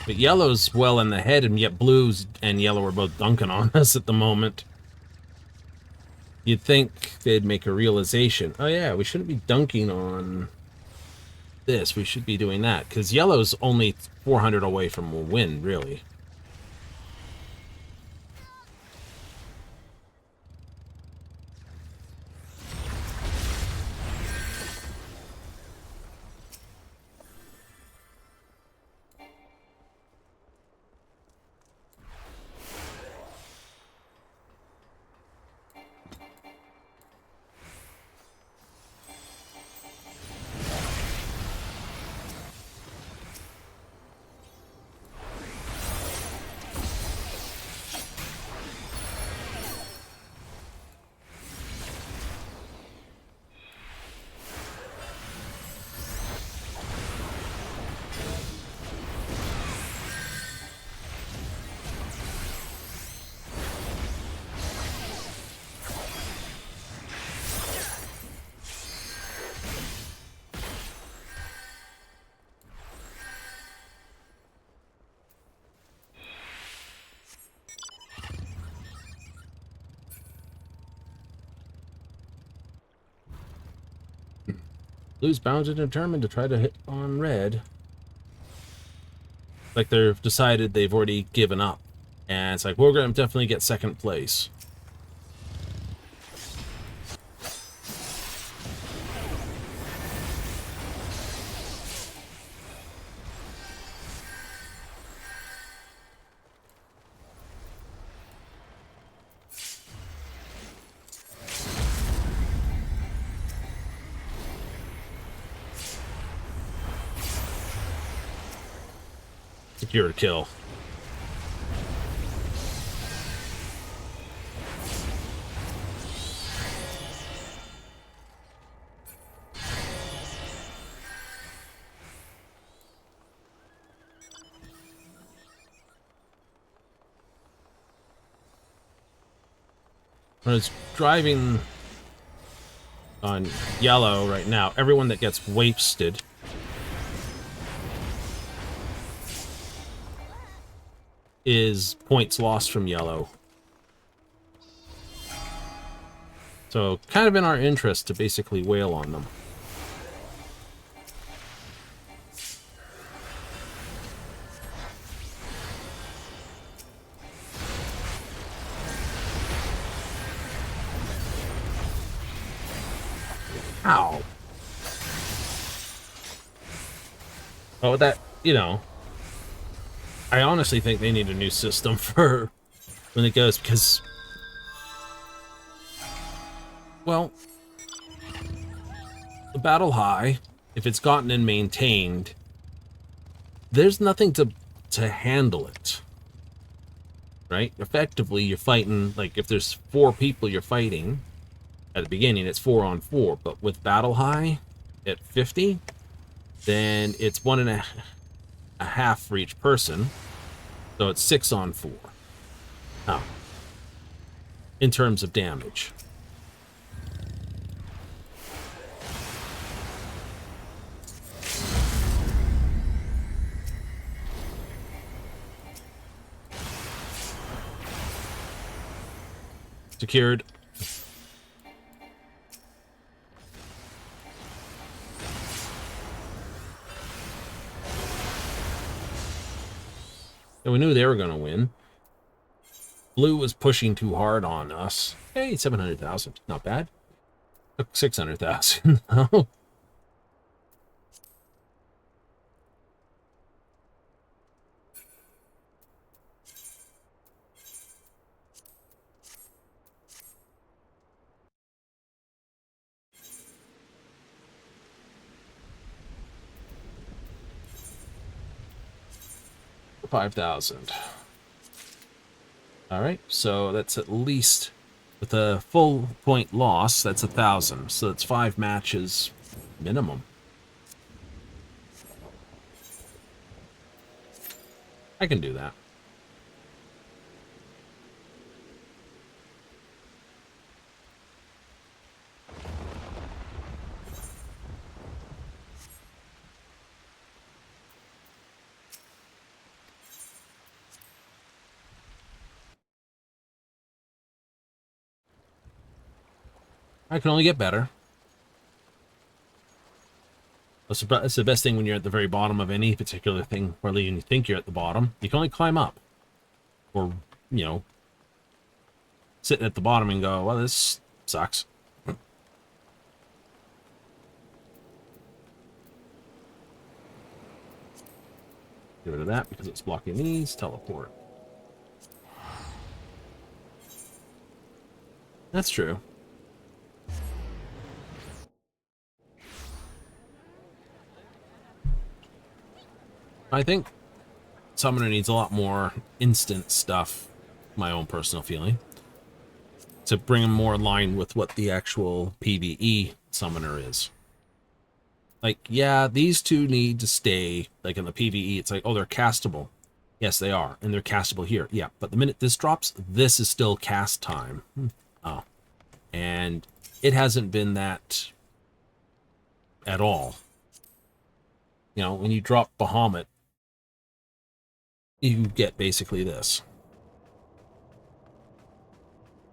But yellow's well in the head, and yet blues and yellow are both dunking on us at the moment. You'd think they'd make a realization. Oh yeah, we shouldn't be dunking on this. We should be doing that. Because yellow's only 400 away from a win, really. Blue's bound and determined to try to hit on red. Like they've decided they've already given up. And it's like, we're going to definitely get second place. Secure a kill. When it's driving on yellow right now, everyone that gets wasted is points lost from yellow. So kind of in our interest to basically wail on them. Ow. Oh, that, you know, I honestly think they need a new system for when it goes, because, well, the battle high, if it's gotten and maintained, there's nothing to handle it, right? Effectively, you're fighting, like, if there's 4 people you're fighting, at the beginning, it's 4 on 4, but with battle high at 50, then it's 1.5 for each person, so it's 6 on 4. Oh. In terms of damage. Secured. And we knew they were going to win. Blue was pushing too hard on us. Hey, 700,000. Not bad. Took 600,000. Oh. 5,000. All right, so that's at least, with a full point loss, that's 1,000. So that's 5 matches minimum. I can do that. I can only get better. That's the best thing when you're at the very bottom of any particular thing, or you think you're at the bottom. You can only climb up. Or, you know, sitting at the bottom and go, well, this sucks. Get rid of that because it's blocking these. Teleport. That's true. I think Summoner needs a lot more instant stuff, my own personal feeling, to bring him more in line with what the actual PvE Summoner is. Like, yeah, these two need to stay, like in the PvE, it's like, oh, they're castable. Yes, they are, and they're castable here. Yeah, but the minute this drops, this is still cast time. Oh. And it hasn't been that at all. You know, when you drop Bahamut, you get basically this.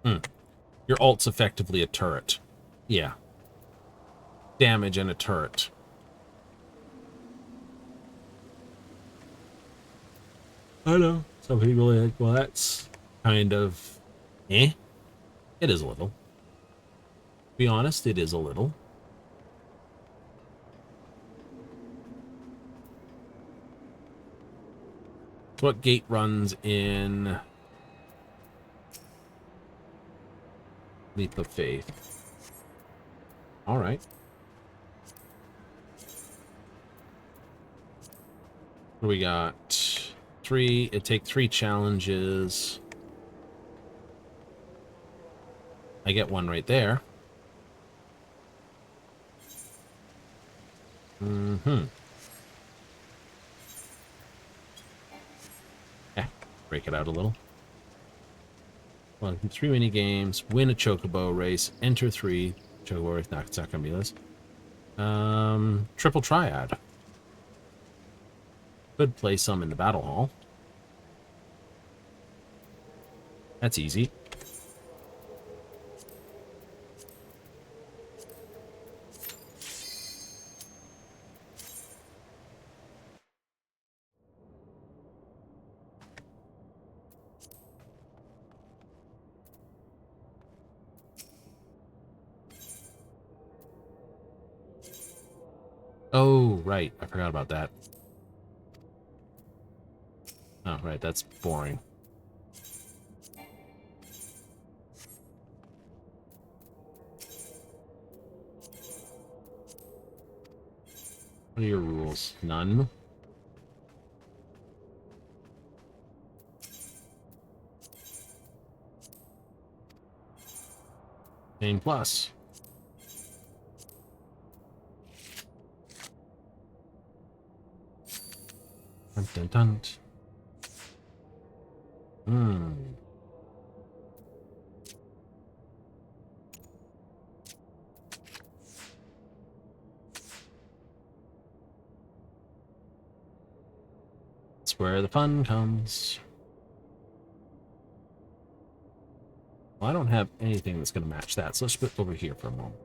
Your ult's effectively a turret. Yeah. Damage and a turret. I know. Some people are like, well, that's kind of eh. It is a little. To be honest, it is a little. What gate runs in Leap of Faith? All right. What do we got? 3. It take 3 challenges. I get 1 right there. Break it out a little. 1, 3 mini games. Win a chocobo race. Enter 3 chocobo race. No, it's not gonna be this. Triple triad. Could play some in the battle hall. That's easy. Oh, right. I forgot about that. Oh, right. That's boring. What are your rules? None? Pain plus. Dun, dun, dun. That's where the fun comes. Well, I don't have anything that's going to match that, so let's put it over here for a moment.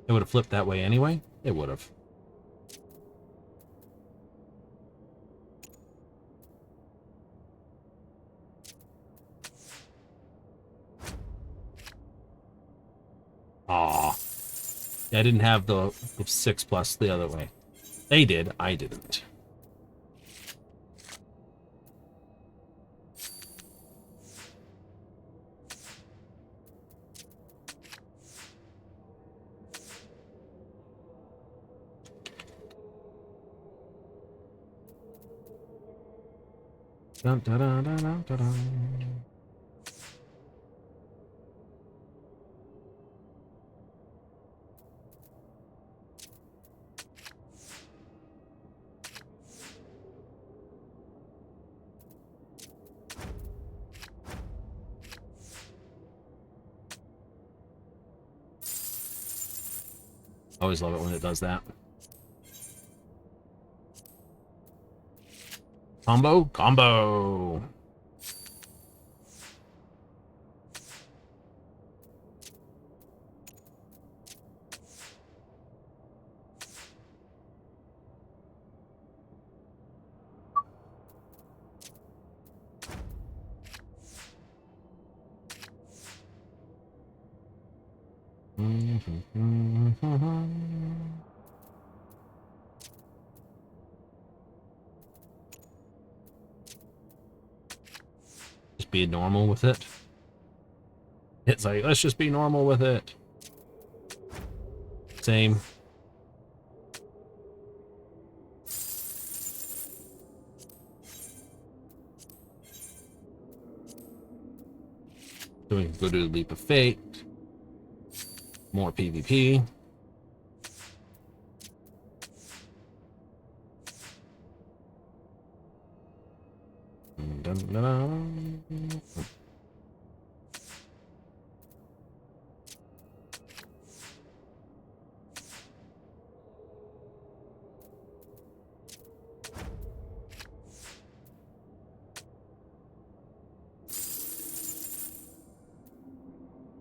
It would have flipped that way anyway? It would have. Aw. Yeah, I didn't have the 6 plus the other way. They did, I didn't. Dun, dun, dun, dun, dun, dun, dun. Always love it when it does that. Combo, combo. Just be normal with it. It's like, let's just be normal with it. Same. Doing go to leap of fate. More PvP. Dun, dun, dun.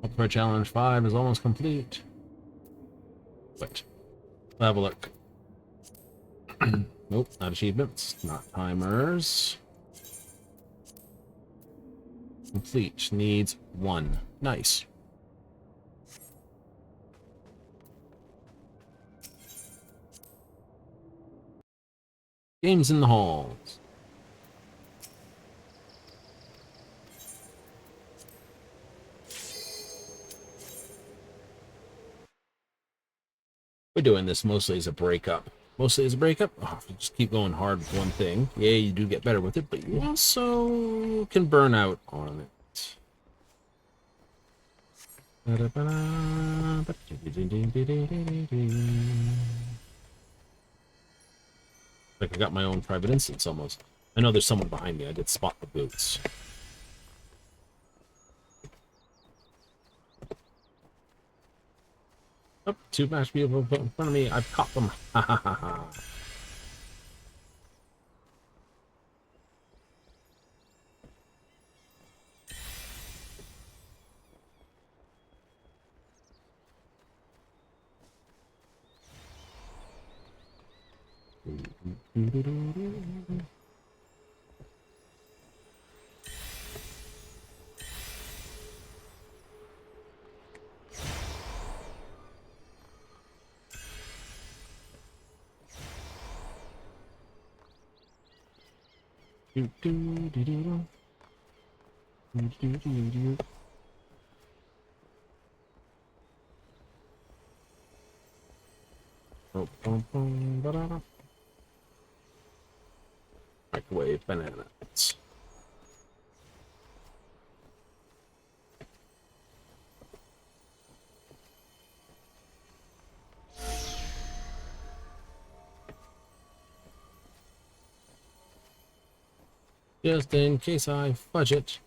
Up for challenge 5 is almost complete. Wait. Have a look. Nope, not achievements, not timers. Complete needs 1. Nice. Games in the halls. We're doing this mostly as a breakup. Mostly as a breakup. Oh, if you just keep going hard with one thing. Yeah, you do get better with it, but you also can burn out on it. Like I got my own private instance almost. I know there's someone behind me. I did spot the boots. Oh, 2 match people put in front of me. I've caught them. Ha ha ha ha. Microwave bananas. Just in case I fudge it.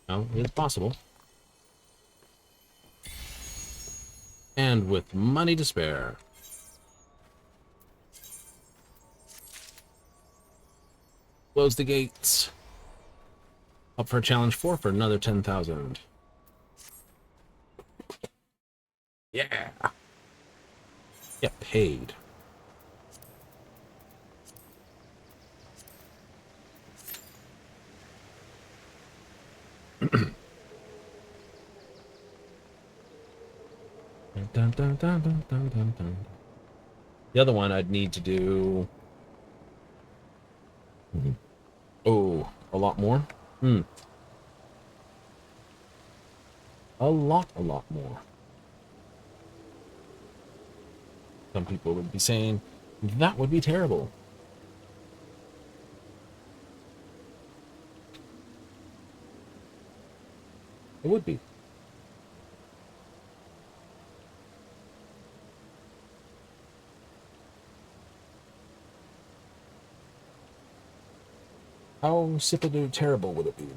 No, it's possible. And with money to spare. Close the gates. Up for challenge 4 for another 10,000. Yeah. Get paid. Dun, dun, dun, dun, dun, dun, dun. The other one I'd need to do. Oh, a lot more? A lot more. Some people would be saying that would be terrible. It would be. How simply terrible would it be?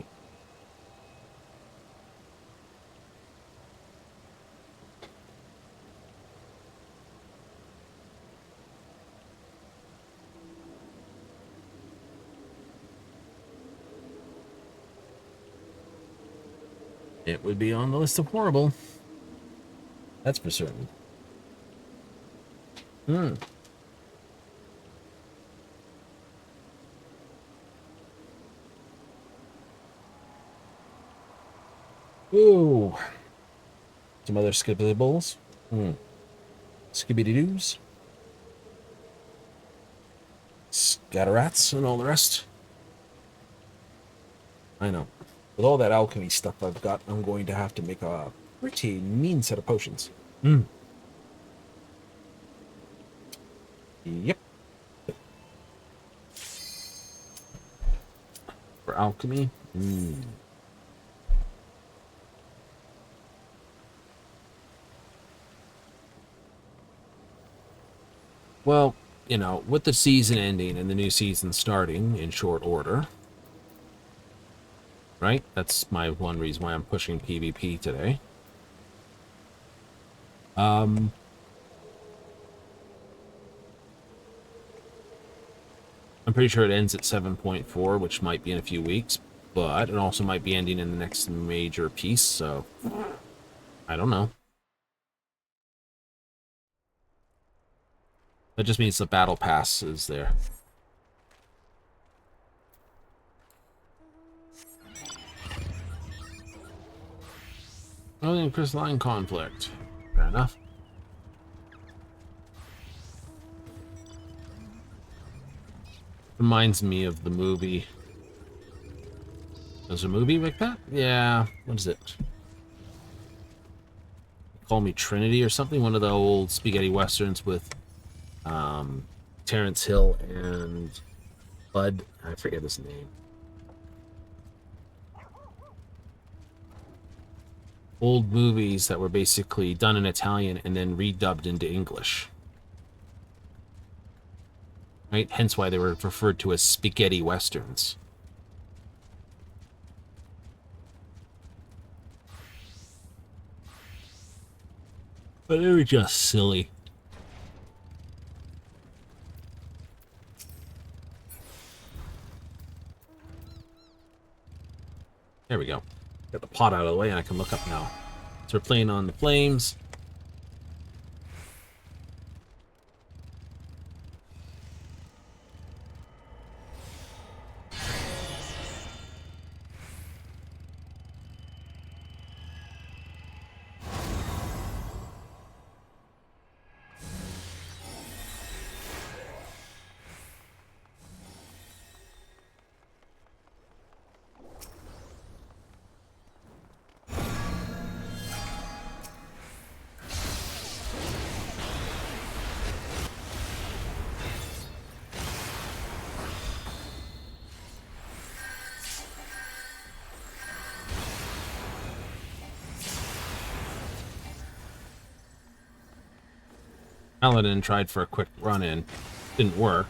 It would be on the list of horrible. That's for certain. Ooh. Some other skippables. Skibbity-doos. Scatterats and all the rest. I know. With all that alchemy stuff I've got, I'm going to have to make a pretty mean set of potions. Yep. For alchemy. Well, you know, with the season ending and the new season starting in short order, right? That's my one reason why I'm pushing PvP today. I'm pretty sure it ends at 7.4, which might be in a few weeks, but it also might be ending in the next major piece, so I don't know. That just means the battle pass is there. Only in crystalline conflict. Fair enough. Reminds me of the movie. There's a movie like that? Yeah. What is it? Call Me Trinity or something? One of the old spaghetti westerns with Terrence Hill and Bud. I forget his name. Old movies that were basically done in Italian and then redubbed into English. Right? Hence why they were referred to as spaghetti westerns. But they were just silly. There we go. Got the pot out of the way and I can look up now. So we're playing on the flames. Paladin tried for a quick run-in. Didn't work.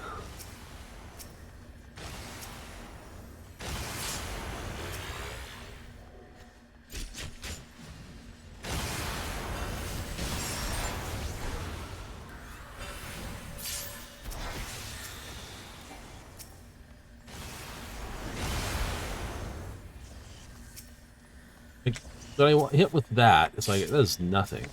Like, but I hit with that. It's like, it does nothing.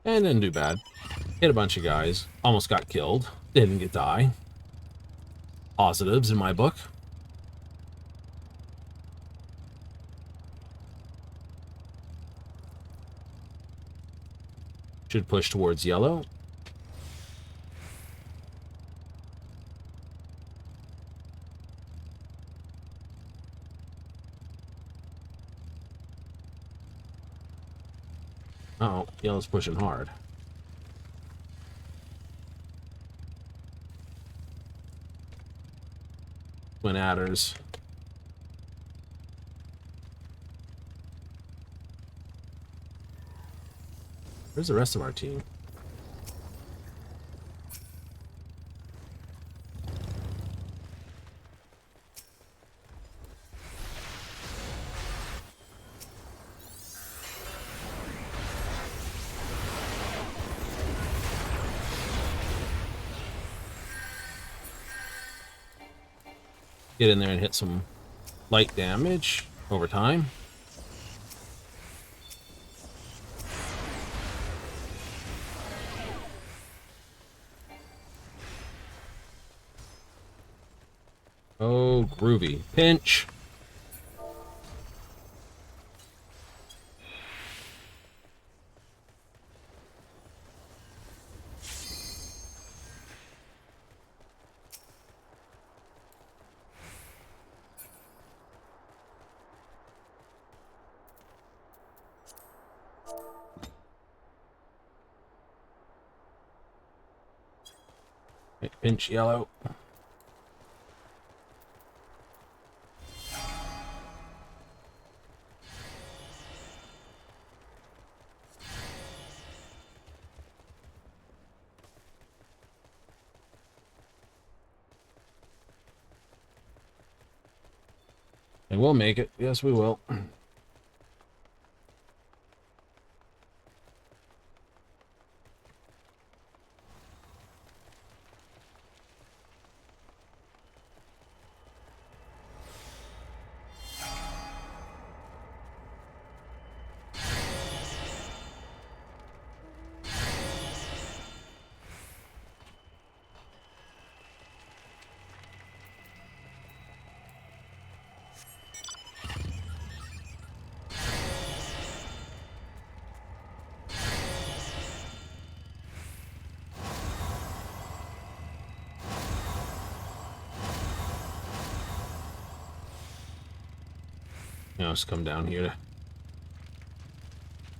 And didn't do bad. Hit a bunch of guys. Almost got killed. Didn't get die. Positives in my book. Should push towards yellow. Uh-oh, yellow's pushing hard. Twin adders. Where's the rest of our team? Get in there and hit some light damage over time. Oh, groovy. Pinch. Pinch yellow. And we'll make it. Yes, we will. You know, just come down here.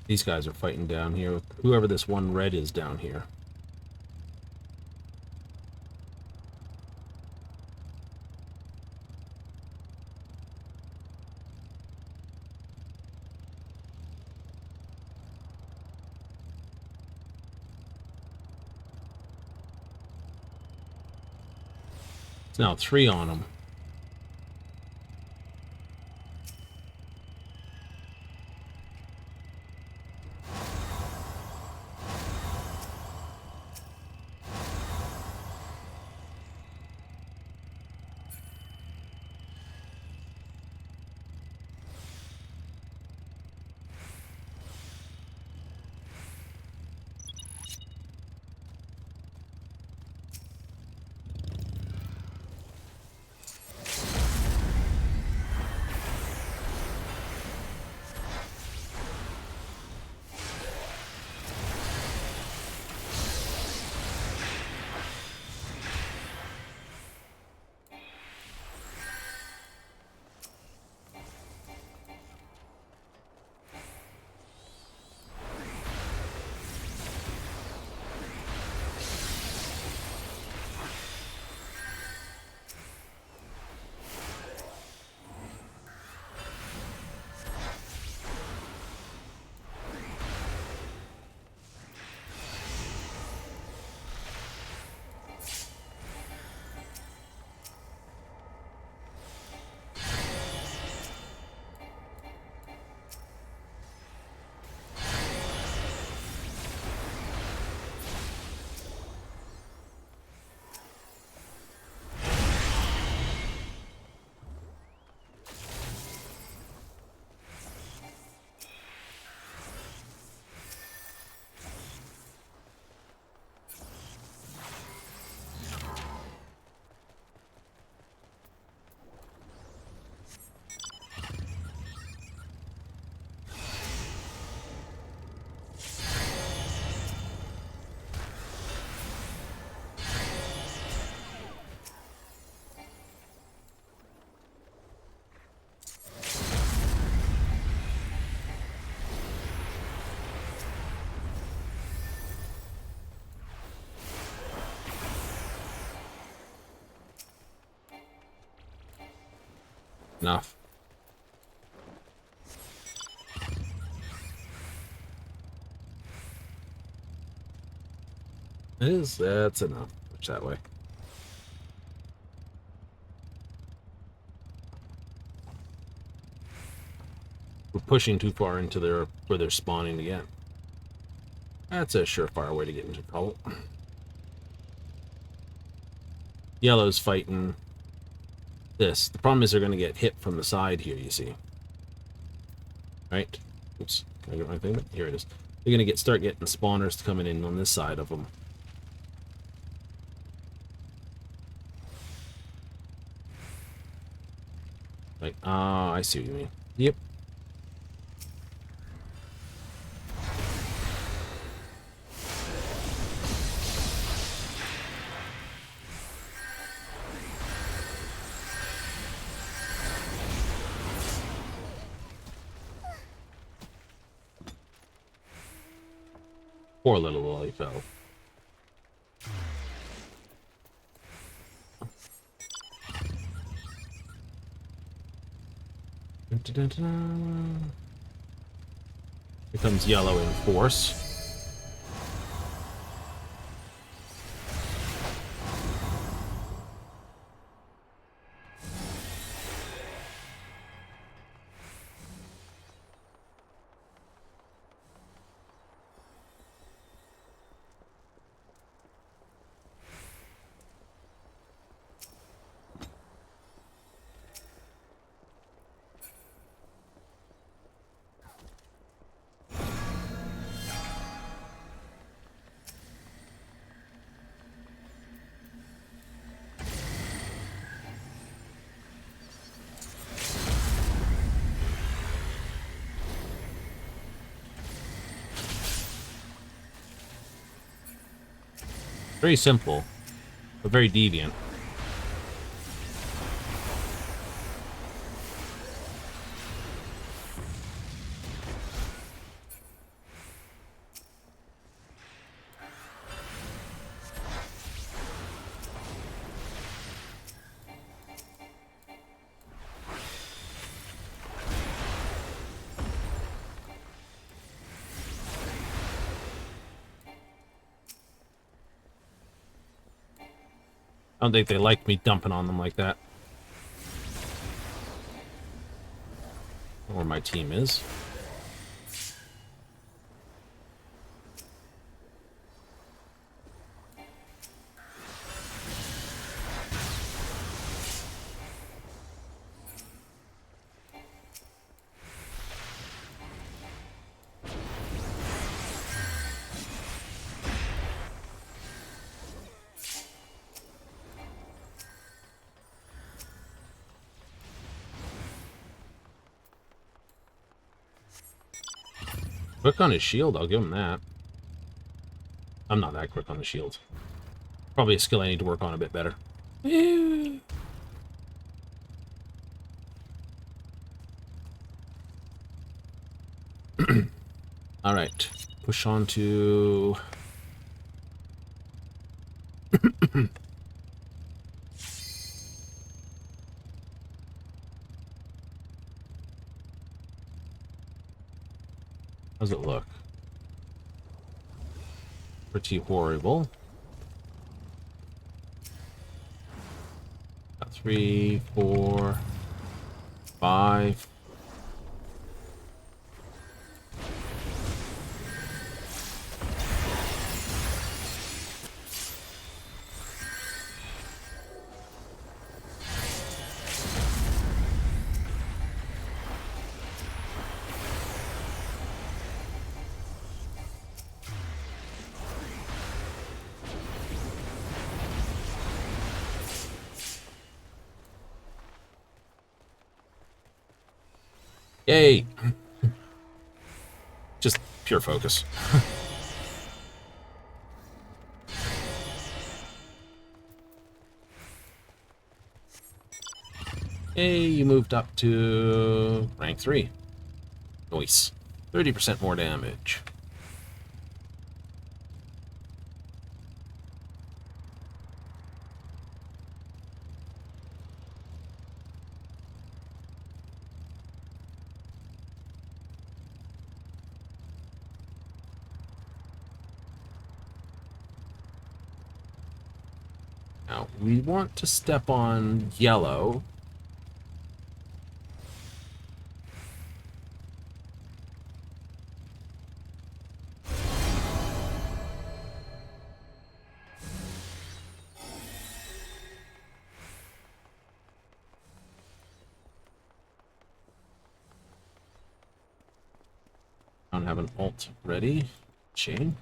These guys are fighting down here. Whoever this one red is down here. It's now 3 on them. enough. That's enough. Push that way. We're pushing too far into where they're spawning again. That's a surefire way to get into trouble. Yellow's fighting this. The problem is they're going to get hit from the side here, you see. Right? Oops. Can I get my thing? Here it is. They're going to start getting spawners coming in on this side of them. Like, I see what you mean. Yep. Poor little lily fell. Here comes yellow in force. Very simple, but very deviant. I don't think they like me dumping on them like that. Or my team is. Quick on his shield, I'll give him that. I'm not that quick on the shield. Probably a skill I need to work on a bit better. Alright. Push on to... How's it look? Pretty horrible. 3, 4, 5. Yay! Just pure focus. Hey, you moved up to rank 3. Nice. 30% more damage. Now, we want to step on yellow. I don't have an alt ready. Chain.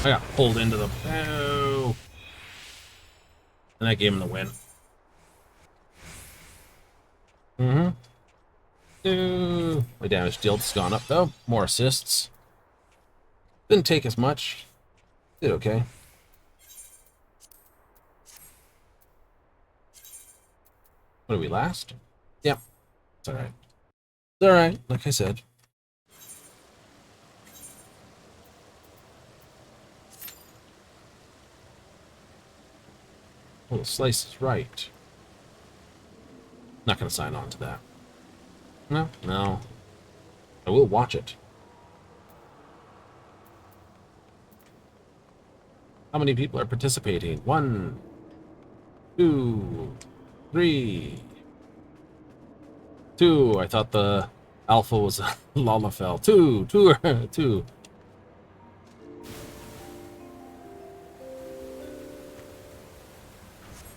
I got pulled into the... Oh! And that gave him the win. My damage dealed's gone up, though. More assists. Didn't take as much. Did okay. What did we last? Yep. It's alright. It's alright, like I said. Oh, the slice is right. Not going to sign on to that. No, no. I will watch it. How many people are participating? 1, 2, 3. 2. I thought the alpha was Lalafell. 2. 2.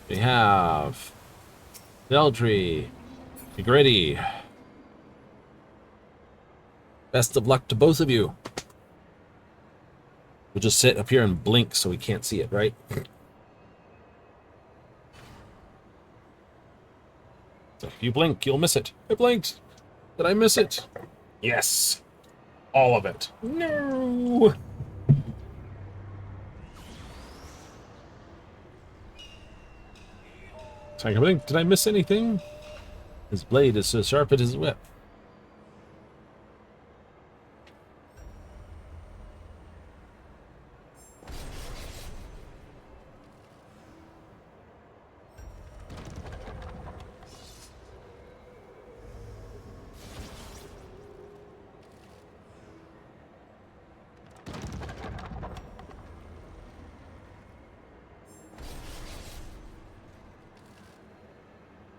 We have Deldry, Gritty. Best of luck to both of you. We'll just sit up here and blink so we can't see it, right? So if you blink, you'll miss it. I blinked. Did I miss it? Yes. All of it. No. Tiger blink. Did I miss anything? His blade is so sharp as his whip.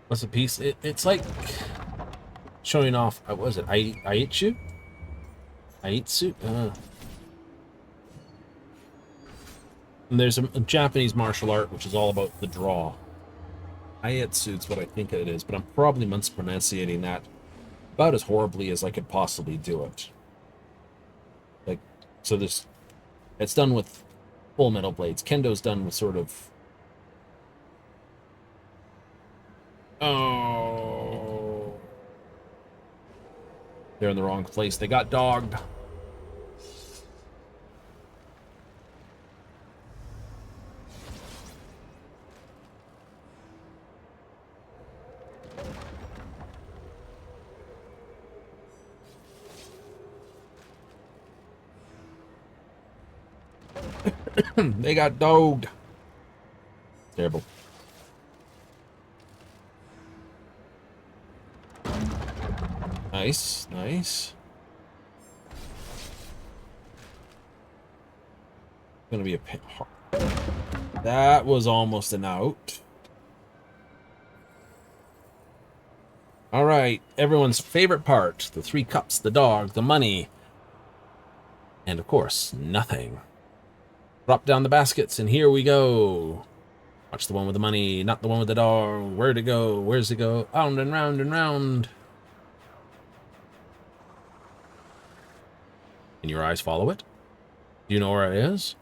What's a piece? It's like showing off. What was it? Aitsu? Aitsu? And there's a Japanese martial art which is all about the draw. Aitsu's what I think it is, but I'm probably mispronouncing that about as horribly as I could possibly do it. Like, so there's, it's done with full metal blades. Kendo's done with sort of. Oh. They're in the wrong place. They got dogged. They got dogged. Terrible. Nice, nice. Gonna be a pin. That was almost an out. All right, everyone's favorite part: the 3 cups, the dog, the money, and of course, nothing. Drop down the baskets, and here we go. Watch the one with the money, not the one with the dog. Where'd it go? Where's it go? Round and round and round. Can your eyes follow it? Do you know where it is?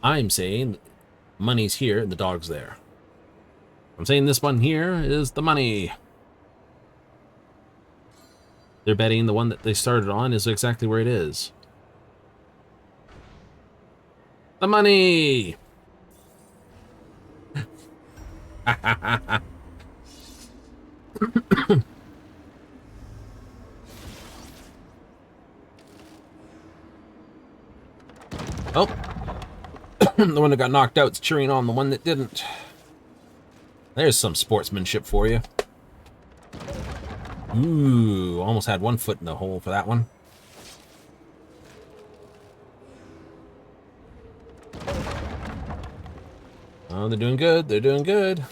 I'm saying money's here and the dog's there. I'm saying this one here is the money. They're betting the one that they started on is exactly where it is. The money! Oh, the one that got knocked out's cheering on the one that didn't. There's some sportsmanship for you. Ooh, almost had 1 foot in the hole for that one. Oh, they're doing good. They're doing good.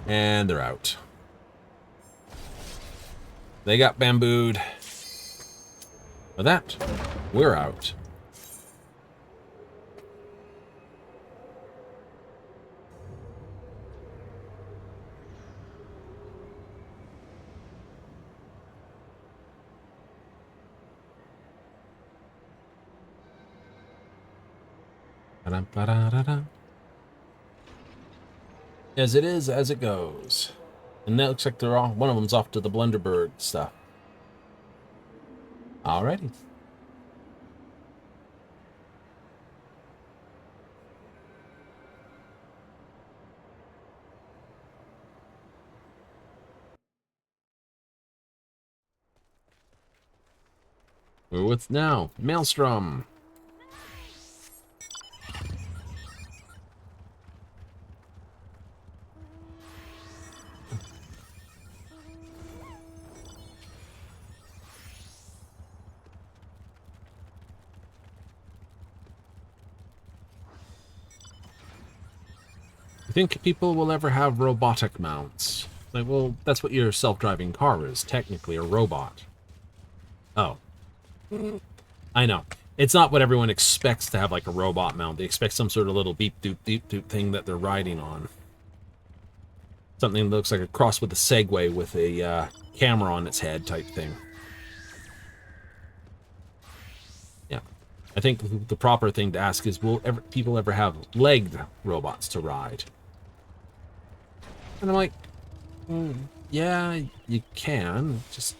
And they're out. They got bambooed. For that, we're out. As it is, as it goes. And that looks like they're all, one of them's off to the Blunderberg stuff. Alrighty. We're with now Maelstrom. You think people will ever have robotic mounts? Like, well, that's what your self-driving car is, technically, a robot. Oh. I know. It's not what everyone expects to have, like a robot mount. They expect some sort of little beep-doop, beep-doop thing that they're riding on. Something that looks like a cross with a Segway with a camera on its head type thing. Yeah. I think the proper thing to ask is, will people ever have legged robots to ride? And I'm like, yeah, you can. Just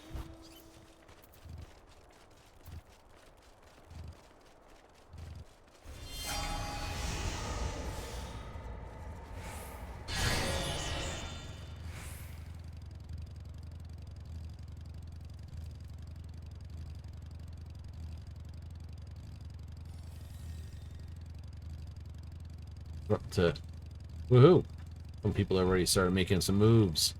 up to woohoo. Some people have already started making some moves.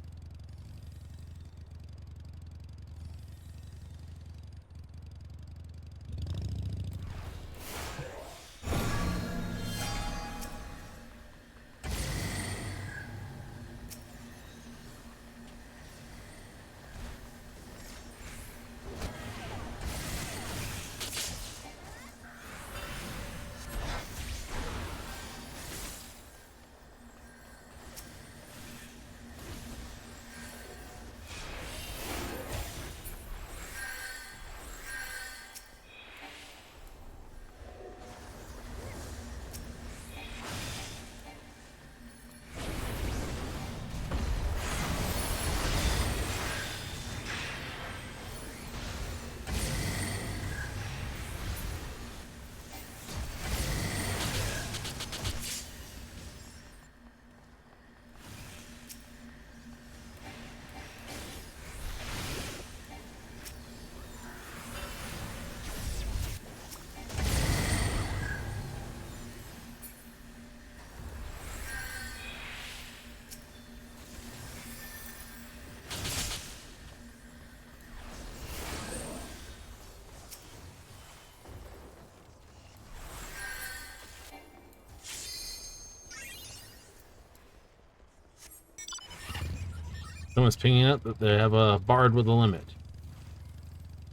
Someone's pinging up that they have a bard with a limit.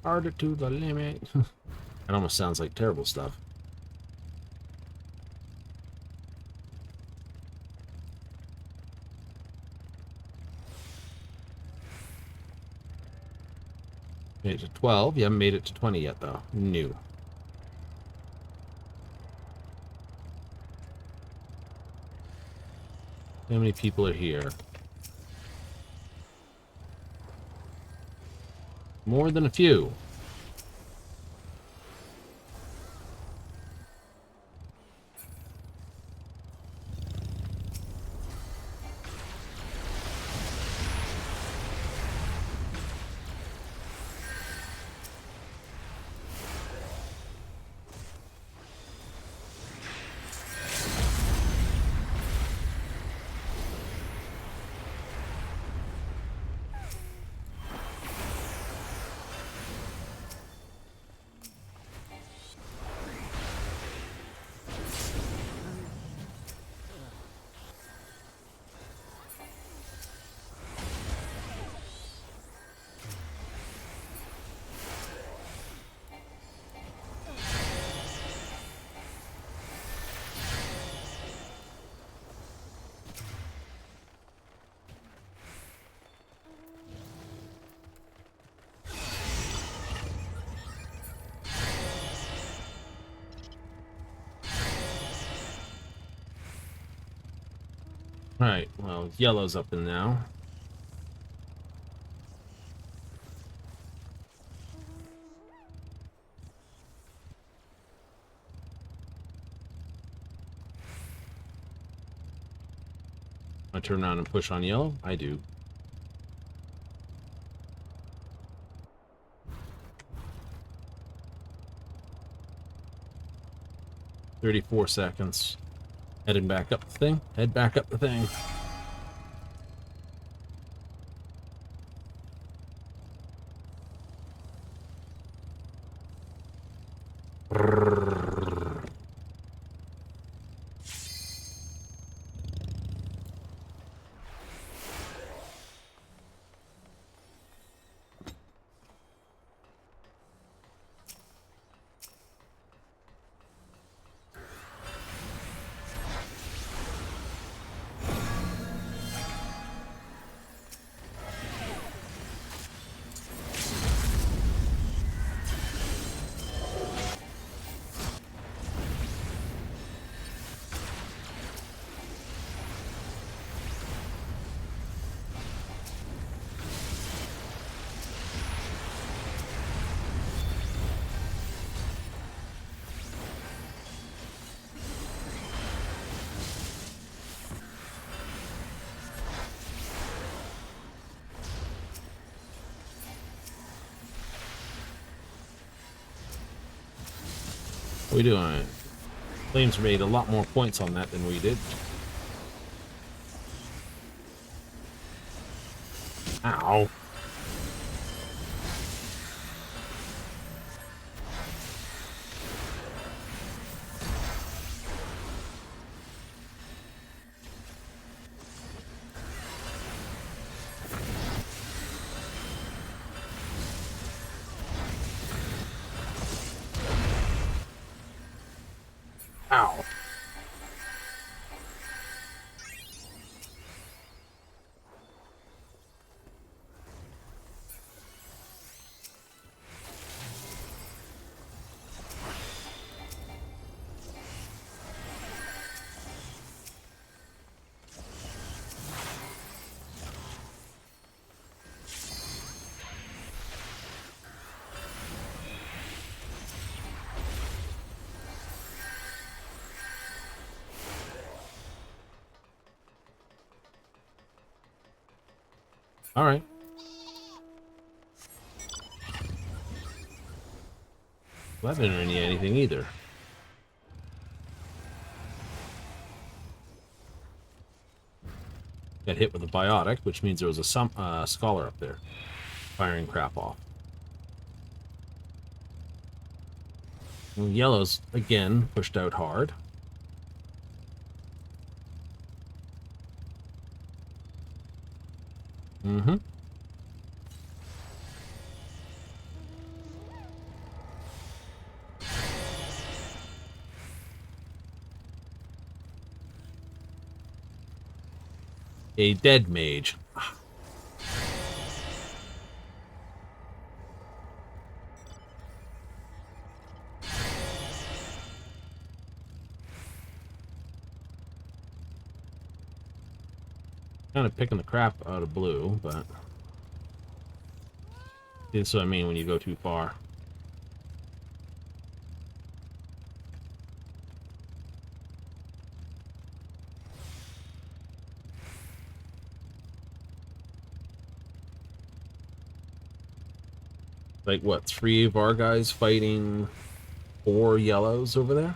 Bard to the limit. That almost sounds like terrible stuff. Made it to 12. You haven't made it to 20 yet, though. New. How many people are here? More than a few. Alright, well, yellow's up in now. I turn around and push on yellow? I do. "34 seconds. Heading back up the thing. Head back up the thing. What are we doing? Flames made a lot more points on that than we did. Ow. Ow. All right. Well, that didn't really anything either. Got hit with a biotic, which means there was a scholar up there firing crap off. And yellow's again pushed out hard. Mm-hmm. A dead mage. Kind of picking the crap out of blue, but that's what I mean when you go too far. Like, what, 3 of our guys fighting 4 yellows over there?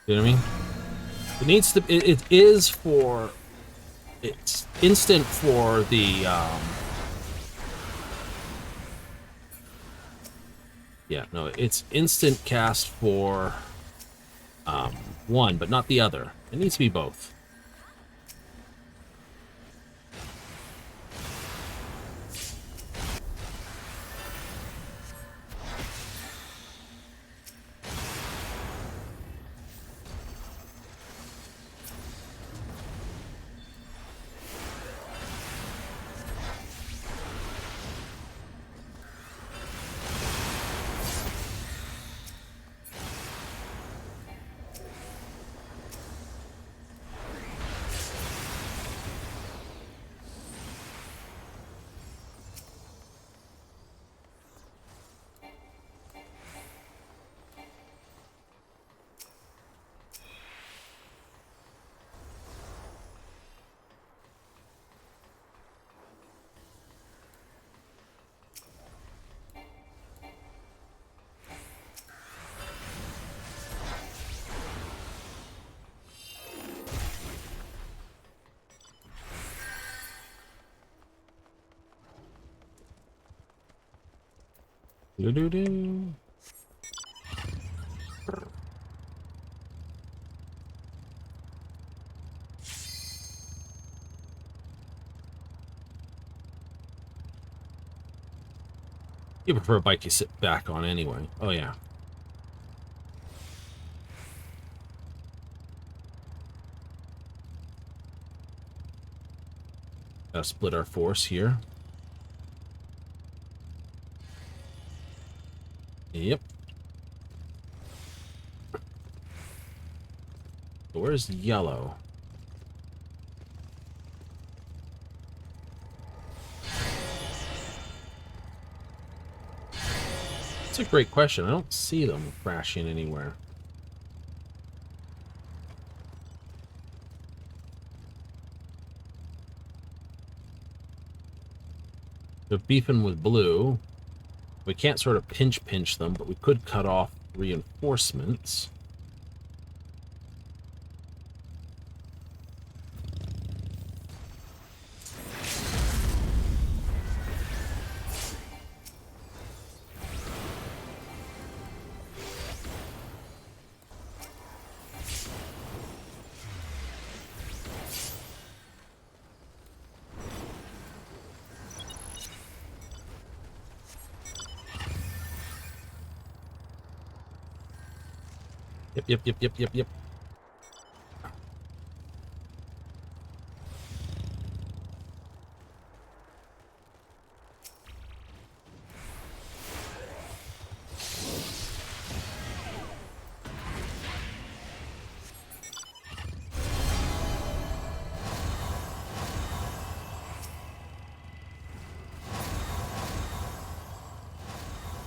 You know what I mean? It needs to. It is for. It's instant for the. Yeah, no, it's instant cast for one, but not the other. It needs to be both. Do-do-do. You prefer a bike you sit back on anyway. Oh, yeah. Gotta split our force here. Yep. So where's yellow? That's a great question. I don't see them crashing anywhere. They're beefing with blue. We can't sort of pinch them, but we could cut off reinforcements. Yep.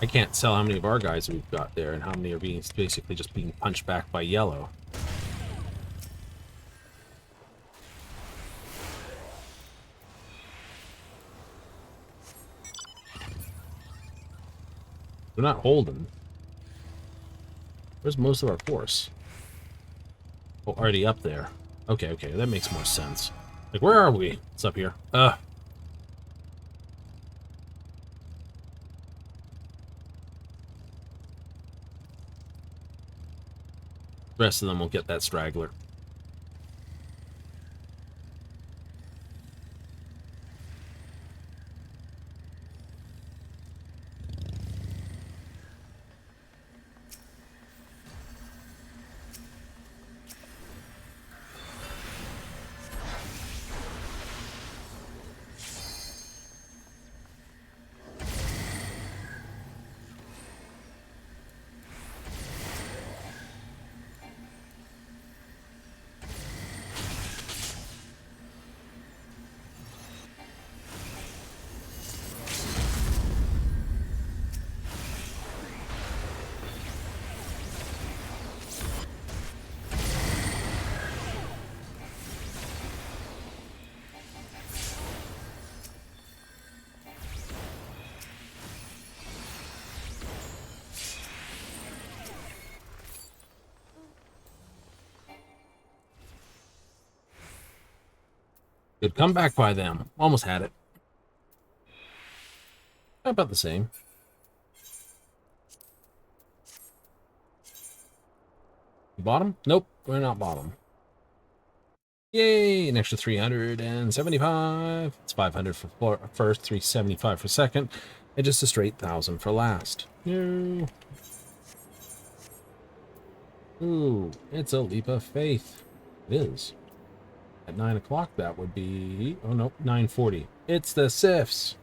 I can't tell how many of our guys we've got there and how many are being basically just being punched back by yellow. They're not holding. Where's most of our force? Oh, already up there. Okay, okay, that makes more sense. Like, where are we? It's up here. The rest of them will get that straggler. Good comeback by them. Almost had it. About the same. Bottom? Nope, we're not bottom. Yay! An extra 375. It's 500 for first, 375 for second, and just a straight 1,000 for last. No. Ooh, it's a leap of faith. It is. At 9 o'clock, that would be... Oh, no, 9:40. It's the Sifs.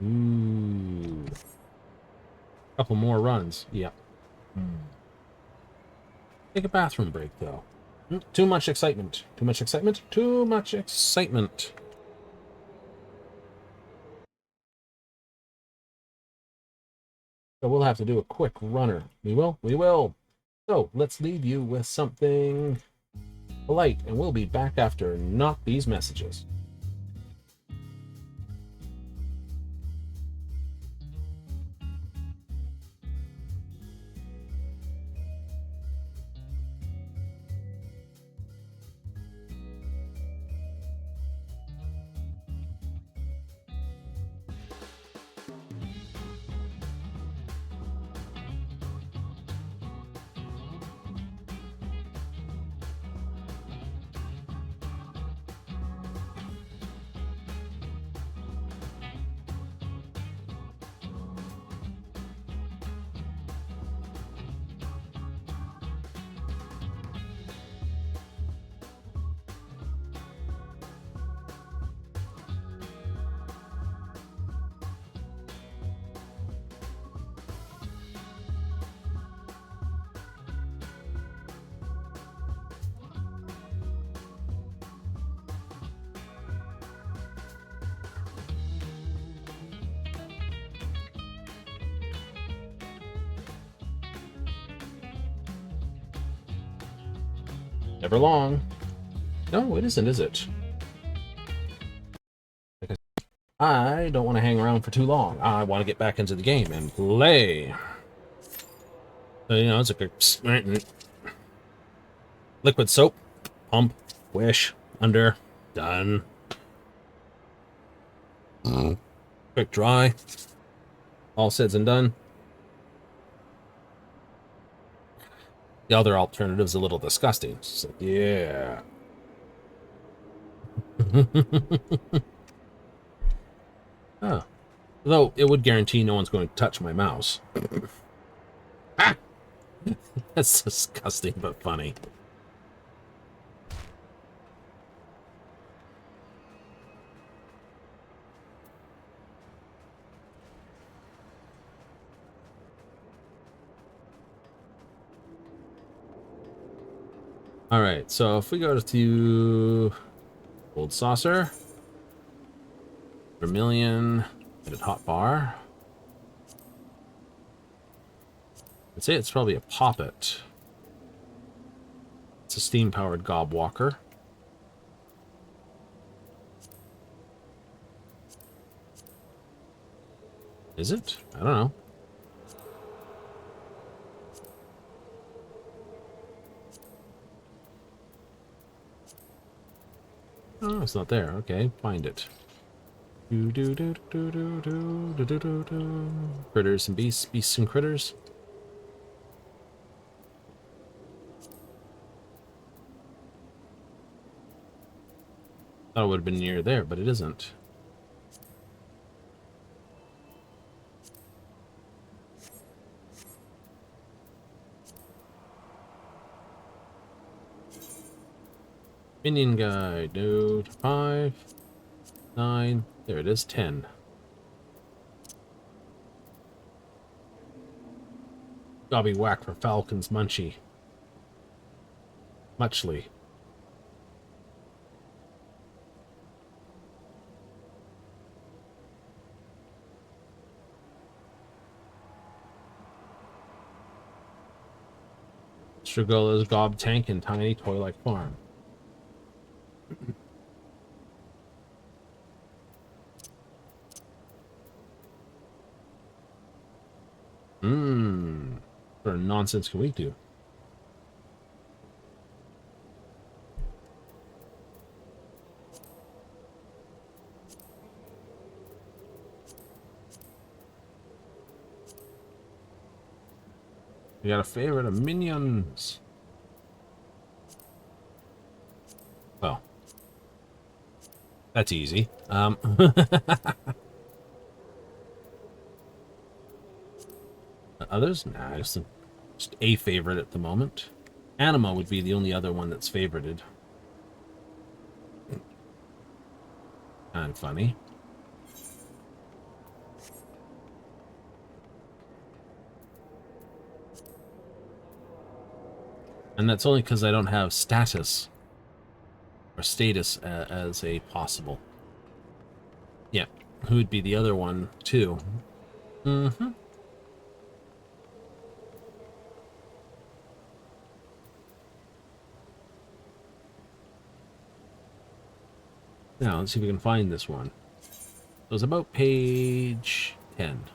Ooh. Couple more runs. Yep. Take a bathroom break, though. Too much excitement. Too much excitement. Too much excitement. So we'll have to do a quick runner. We will? We will. So let's leave you with something polite, and we'll be back after not these messages. Never long. No, it isn't, is it? Because I don't want to hang around for too long. I want to get back into the game and play. So, you know, it's a quick liquid soap, pump, wish, under, done. Quick dry. All said and done. The other alternative's a little disgusting. So, yeah. Oh. Though it would guarantee no one's going to touch my mouse. Ah! That's disgusting but funny. All right, so if we go to Gold Saucer, Vermilion, and Hot Bar, I'd say it's probably a Poppet. It's a steam-powered Gobwalker. Is it? I don't know. Oh, it's not there. Okay, find it. Critters and beasts, beasts and critters. Thought it would have been near there, but it isn't. Minion guide, node 5, 9, there it is, 10. Gobby whack for Falcon's Munchie. Muchly. Strigola's Gob Tank and Tiny Toy-like Farm. What sort of nonsense can we do? We got a favorite of minions. Well, that's easy. Others? Nah, just a favorite at the moment. Anima would be the only other one that's favorited. Kind of funny. And that's only because I don't have status or status as a possible. Yeah, who would be the other one too? Mm-hmm. Now, let's see if we can find this one. So it's about page 10.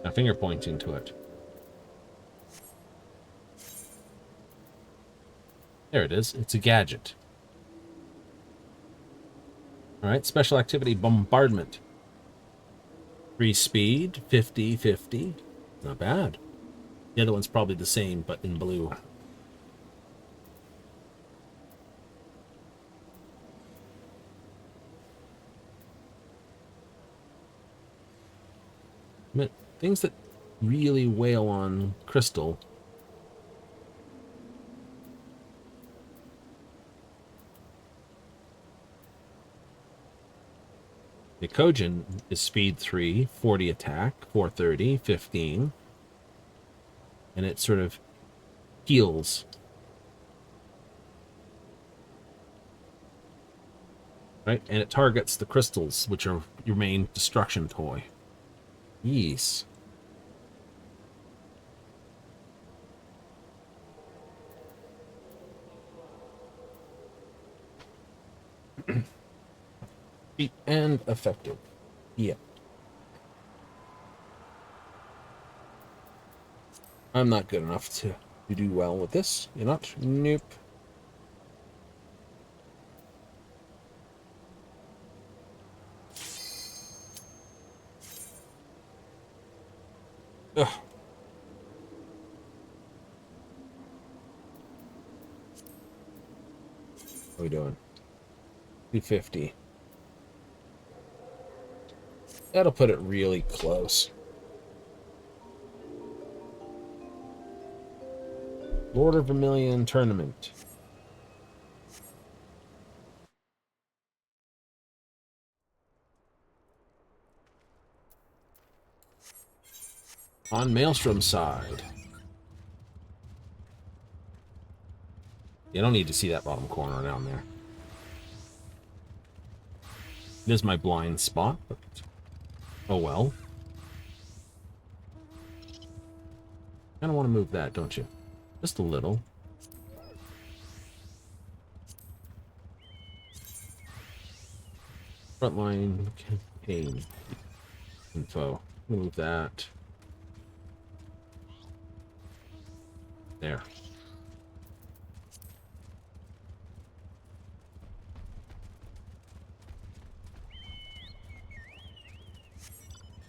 Now, finger pointing to it. There it is. It's a gadget. Alright, special activity bombardment. 3 speed, 50-50. Not bad. The other one's probably the same, but in blue. Things that really wail on crystal. The Kojin is speed 3, 40 attack, 430, 15. And it sort of heals. Right? And it targets the crystals, which are your main destruction toy. Yes. Cheap and effective. Yeah. I'm not good enough to do well with this. You're not? Nope. What are we doing? 250. That'll put it really close. Lord of Vermilion Tournament. On Maelstrom's side. You don't need to see that bottom corner down there. It is my blind spot, but oh well. Kind of want to move that, don't you? Just a little. Frontline campaign info. Move that. There.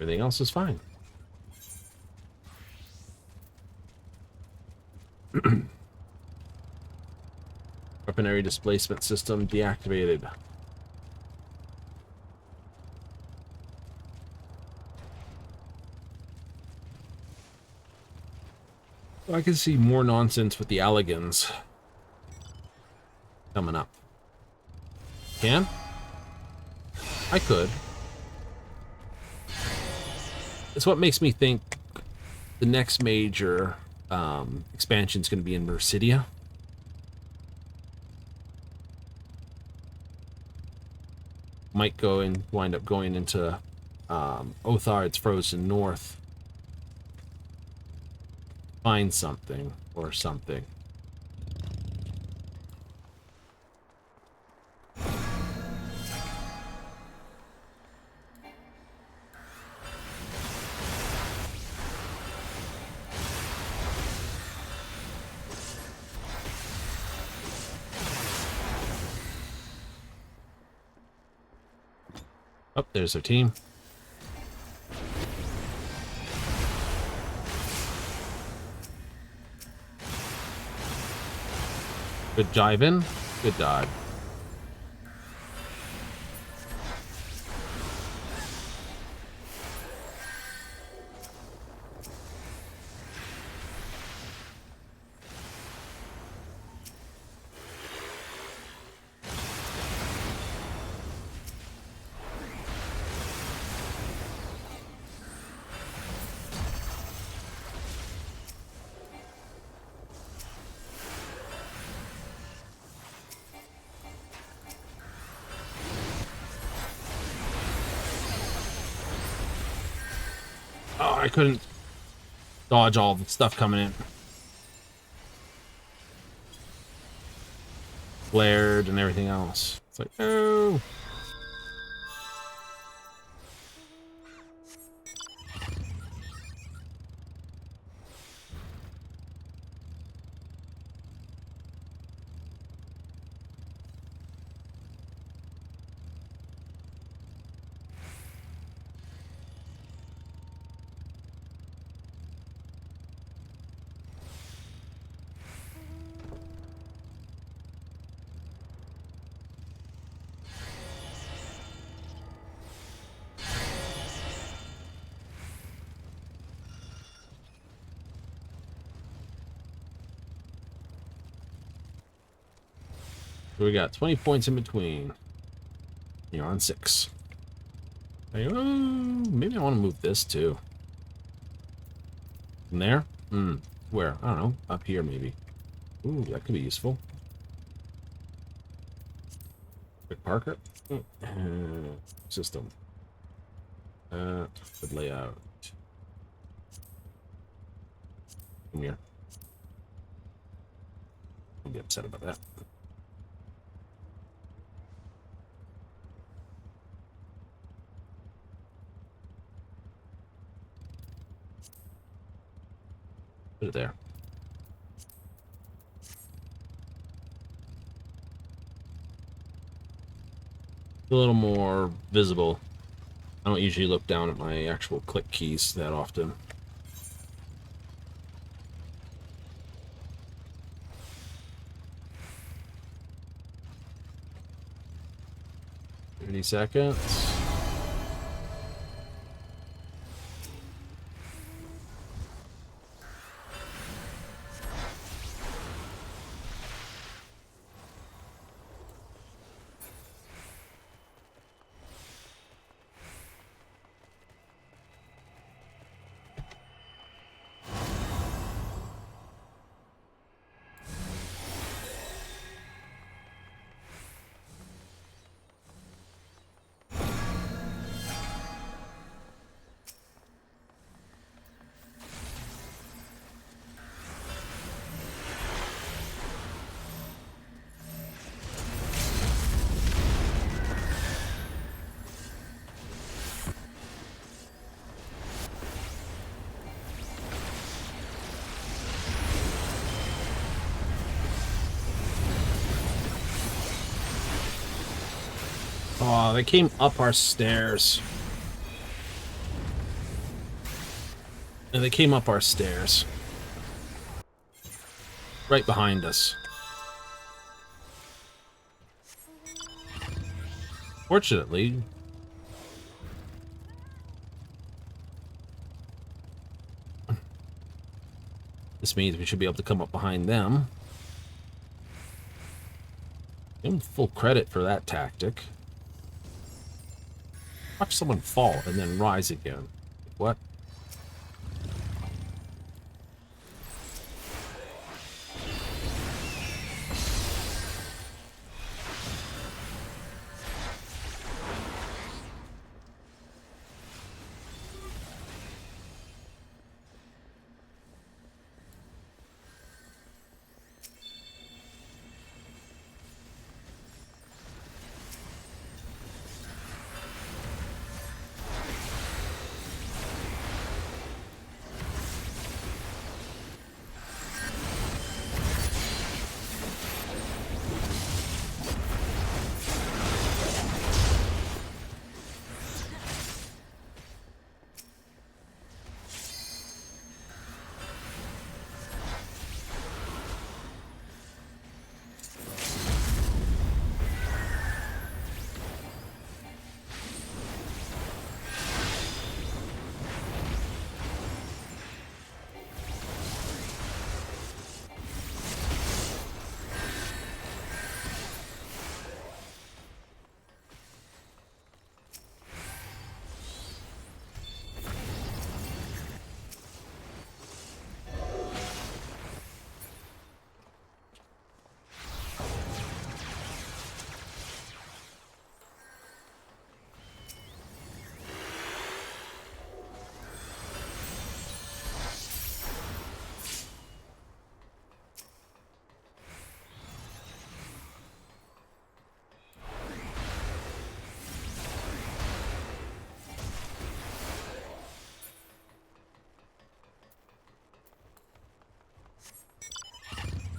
Everything else is fine. Weaponry displacement system deactivated. I can see more nonsense with the Alligans coming up. Can? I could. It's what makes me think the next major expansion is going to be in Mercidia. Might go and wind up going into Othard's Frozen North. Find something or something. Oh, there's our team. Good jiving. Good dive. Oh, I couldn't dodge all the stuff coming in. Flared and everything else. It's like, oh. So we got 20 points in between. You're on 6. Maybe I want to move this too. From there? Where? I don't know. Up here, maybe. Ooh, that could be useful. Quick Parker. System. Good layout. Come here. I'll be upset about that. Put it there. A little more visible. I don't usually look down at my actual click keys that often. 30 seconds. Oh, they came up our stairs. And they came up our stairs. Right behind us. Fortunately, this means we should be able to come up behind them. Give them full credit for that tactic. Watch someone fall and then rise again. What?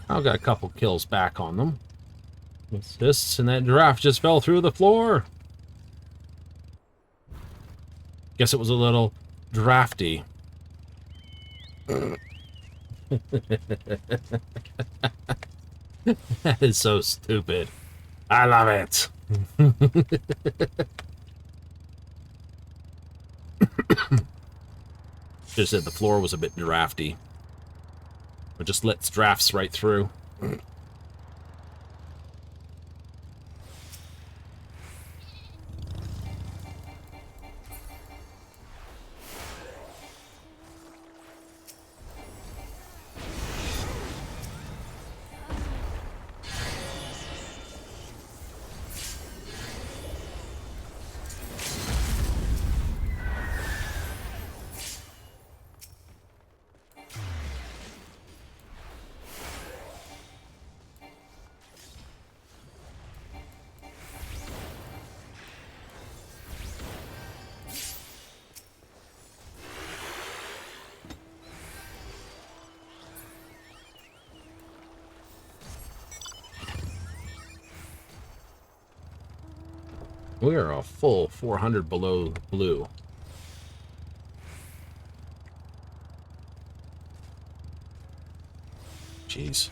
I've got a couple kills back on them. What's this? And that giraffe just fell through the floor. Guess it was a little drafty. That is so stupid. I love it. Just said the floor was a bit drafty. It just lets drafts right through. We are a full 400 below blue. Jeez.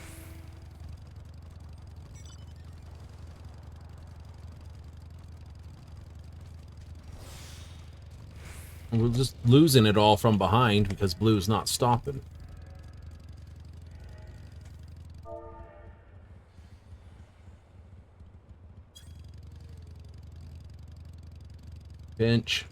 And we're just losing it all from behind because blue's not stopping. Pinch.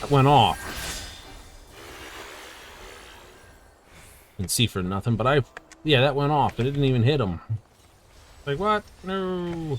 That went off. Didn't see for nothing, but yeah, that went off. It didn't even hit him. Like, what? No.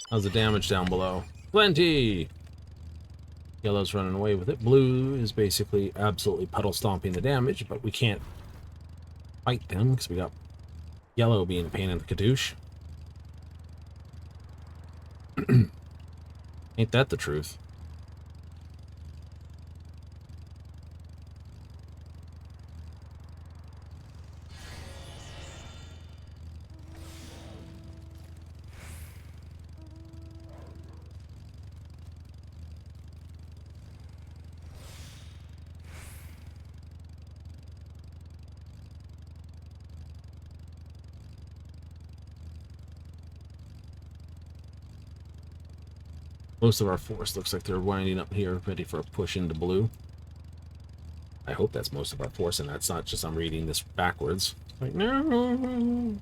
How's the damage down below? Plenty! Yellow's running away with it. Blue is basically absolutely puddle stomping the damage, but we can't fight them because we got yellow being a pain in the kadoosh. Ain't that the truth? Most of our force looks like they're winding up here, ready for a push into blue. I hope that's most of our force, and that's not just I'm reading this backwards. Like, no!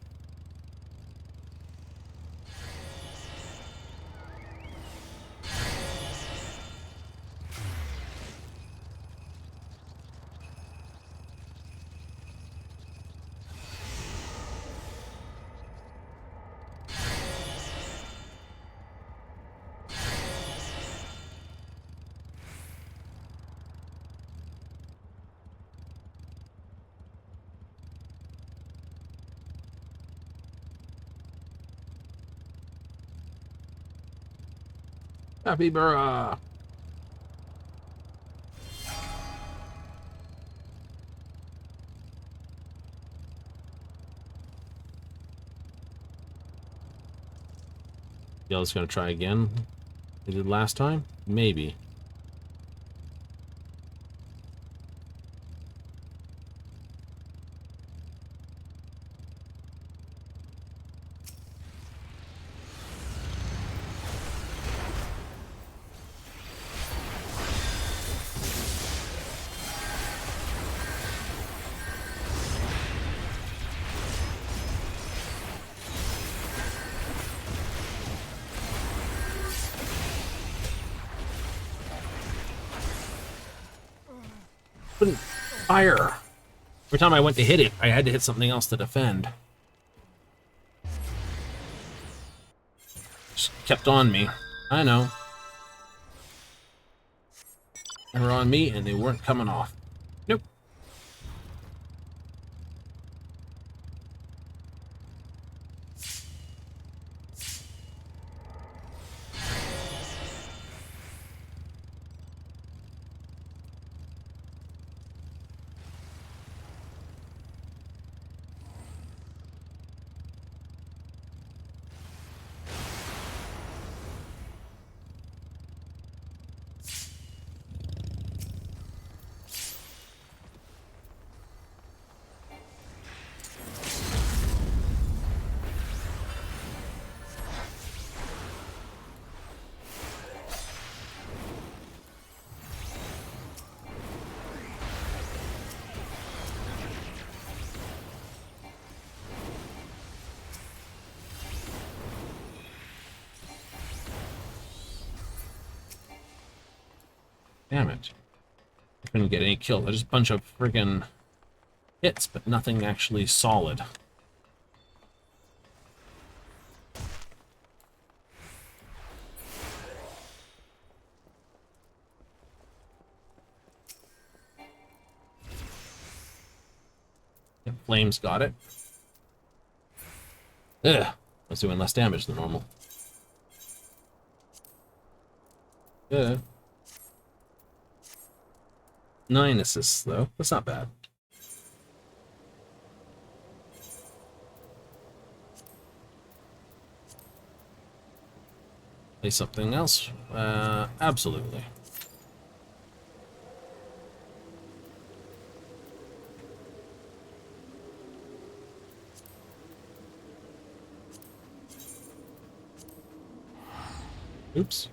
Capybara! Yellow's gonna try again. They did last time? Maybe. Couldn't fire. Every time I went to hit it, I had to hit something else to defend. Just kept on me. I know. They were on me, and they weren't coming off. Nope. Damn it. I couldn't get any kills. Just a bunch of friggin' hits, but nothing actually solid. Yep, Flames got it. Ugh. I was doing less damage than normal. Yeah. 9 assists, though. That's not bad. Play something else? Absolutely. Oops.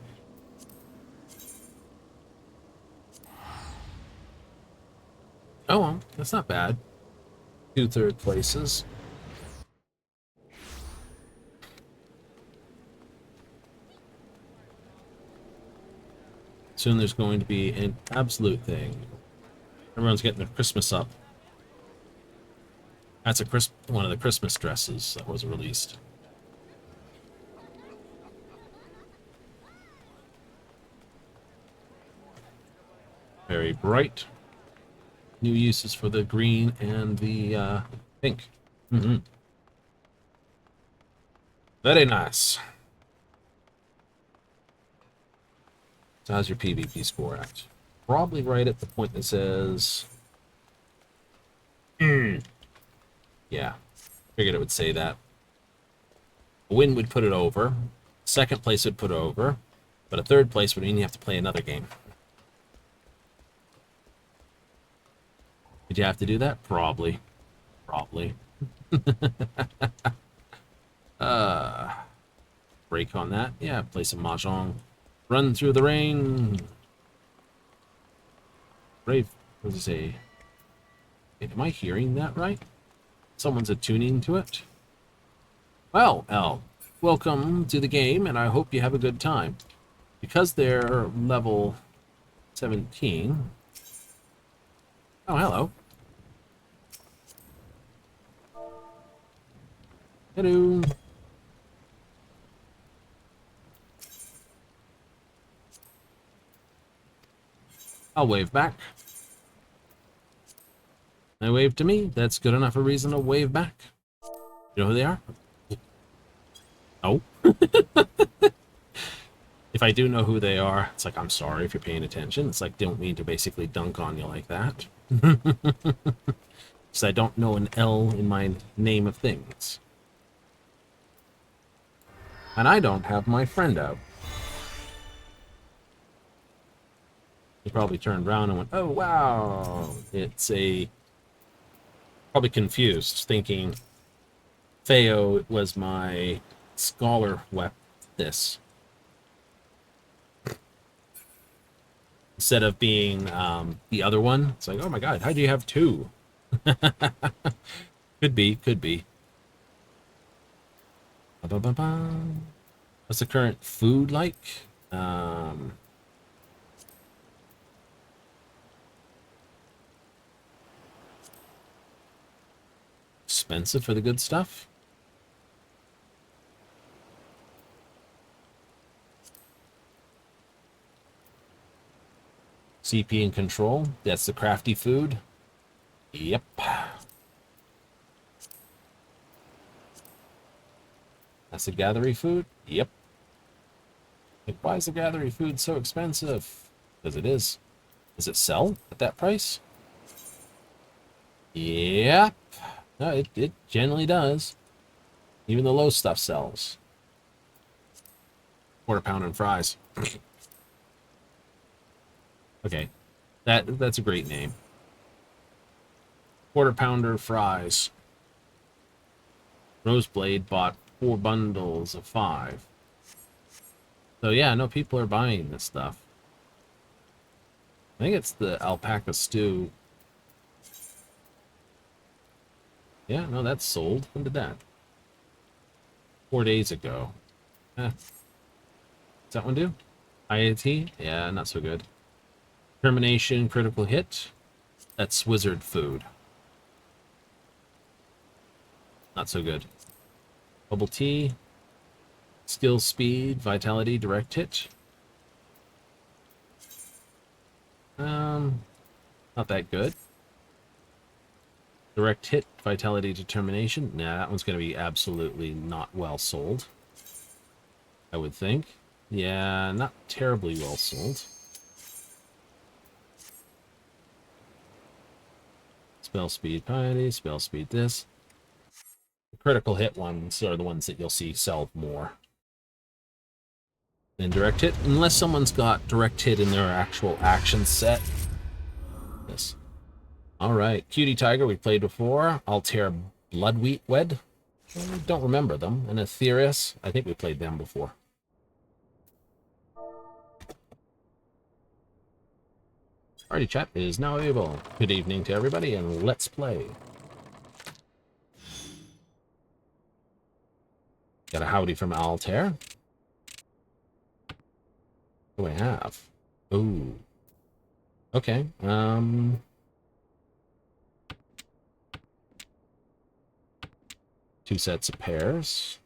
Oh, well, that's not bad. 2 third places. Soon there's going to be an absolute thing. Everyone's getting their Christmas up. That's one of the Christmas dresses that was released. Very bright. New uses for the green and the pink. Mm-hmm. Very nice. So how's your PvP score at? Probably right at the point that says... Yeah, figured it would say that. A win would put it over. Second place would put it over. But a third place would mean you have to play another game. Did you have to do that? Probably. Probably. Break on that. Yeah, play some Mahjong. Run through the rain. Brave. What does it say? Am I hearing that right? Someone's attuning to it? Well, L, welcome to the game, and I hope you have a good time. Because they're level 17... Oh, hello. Hello. I'll wave back. They wave to me. That's good enough a reason to wave back. You know who they are? Oh. If I do know who they are, it's like, I'm sorry if you're paying attention. It's like, don't mean to basically dunk on you like that. Because I don't know an L in my name of things. And I don't have my friend out. He probably turned around and went, oh, wow. It's a... Probably confused, thinking Theo was my scholar weapon. This. Instead of being the other one. It's like, oh my god, how do you have 2? Could be, could be. What's the current food like? Expensive for the good stuff? CP and control. That's the crafty food. Yep. That's the gathery food. Yep. Like, why is the gathery food so expensive? Because it is. Does it sell at that price? Yep. No, it generally does. Even the low stuff sells. Quarter pound and fries. Okay. That's a great name. Quarter pounder fries. Roseblade bought 4 bundles of 5. So yeah, no, people are buying this stuff. I think it's the alpaca stew. Yeah, no, that's sold. When did that? 4 days ago. Does that one do? IAT? Yeah, not so good. Termination, critical hit. That's wizard food. Not so good. Bubble tea. Skill speed, vitality, direct hit. Not that good. Direct hit, vitality, determination. Nah, that one's going to be absolutely not well sold. I would think. Yeah, not terribly well sold. Spell speed, piety, spell speed this. The critical hit ones are the ones that you'll see sell more. Then direct hit, unless someone's got direct hit in their actual action set. This. Alright, Cutie Tiger we played before. Altair Bloodwheat Wed. I don't remember them. And Aetherius, I think we played them before. Party chat is now able. Good evening to everybody, and let's play. Got a howdy from Altair. What do I have? Ooh. Okay. 2 sets of pairs.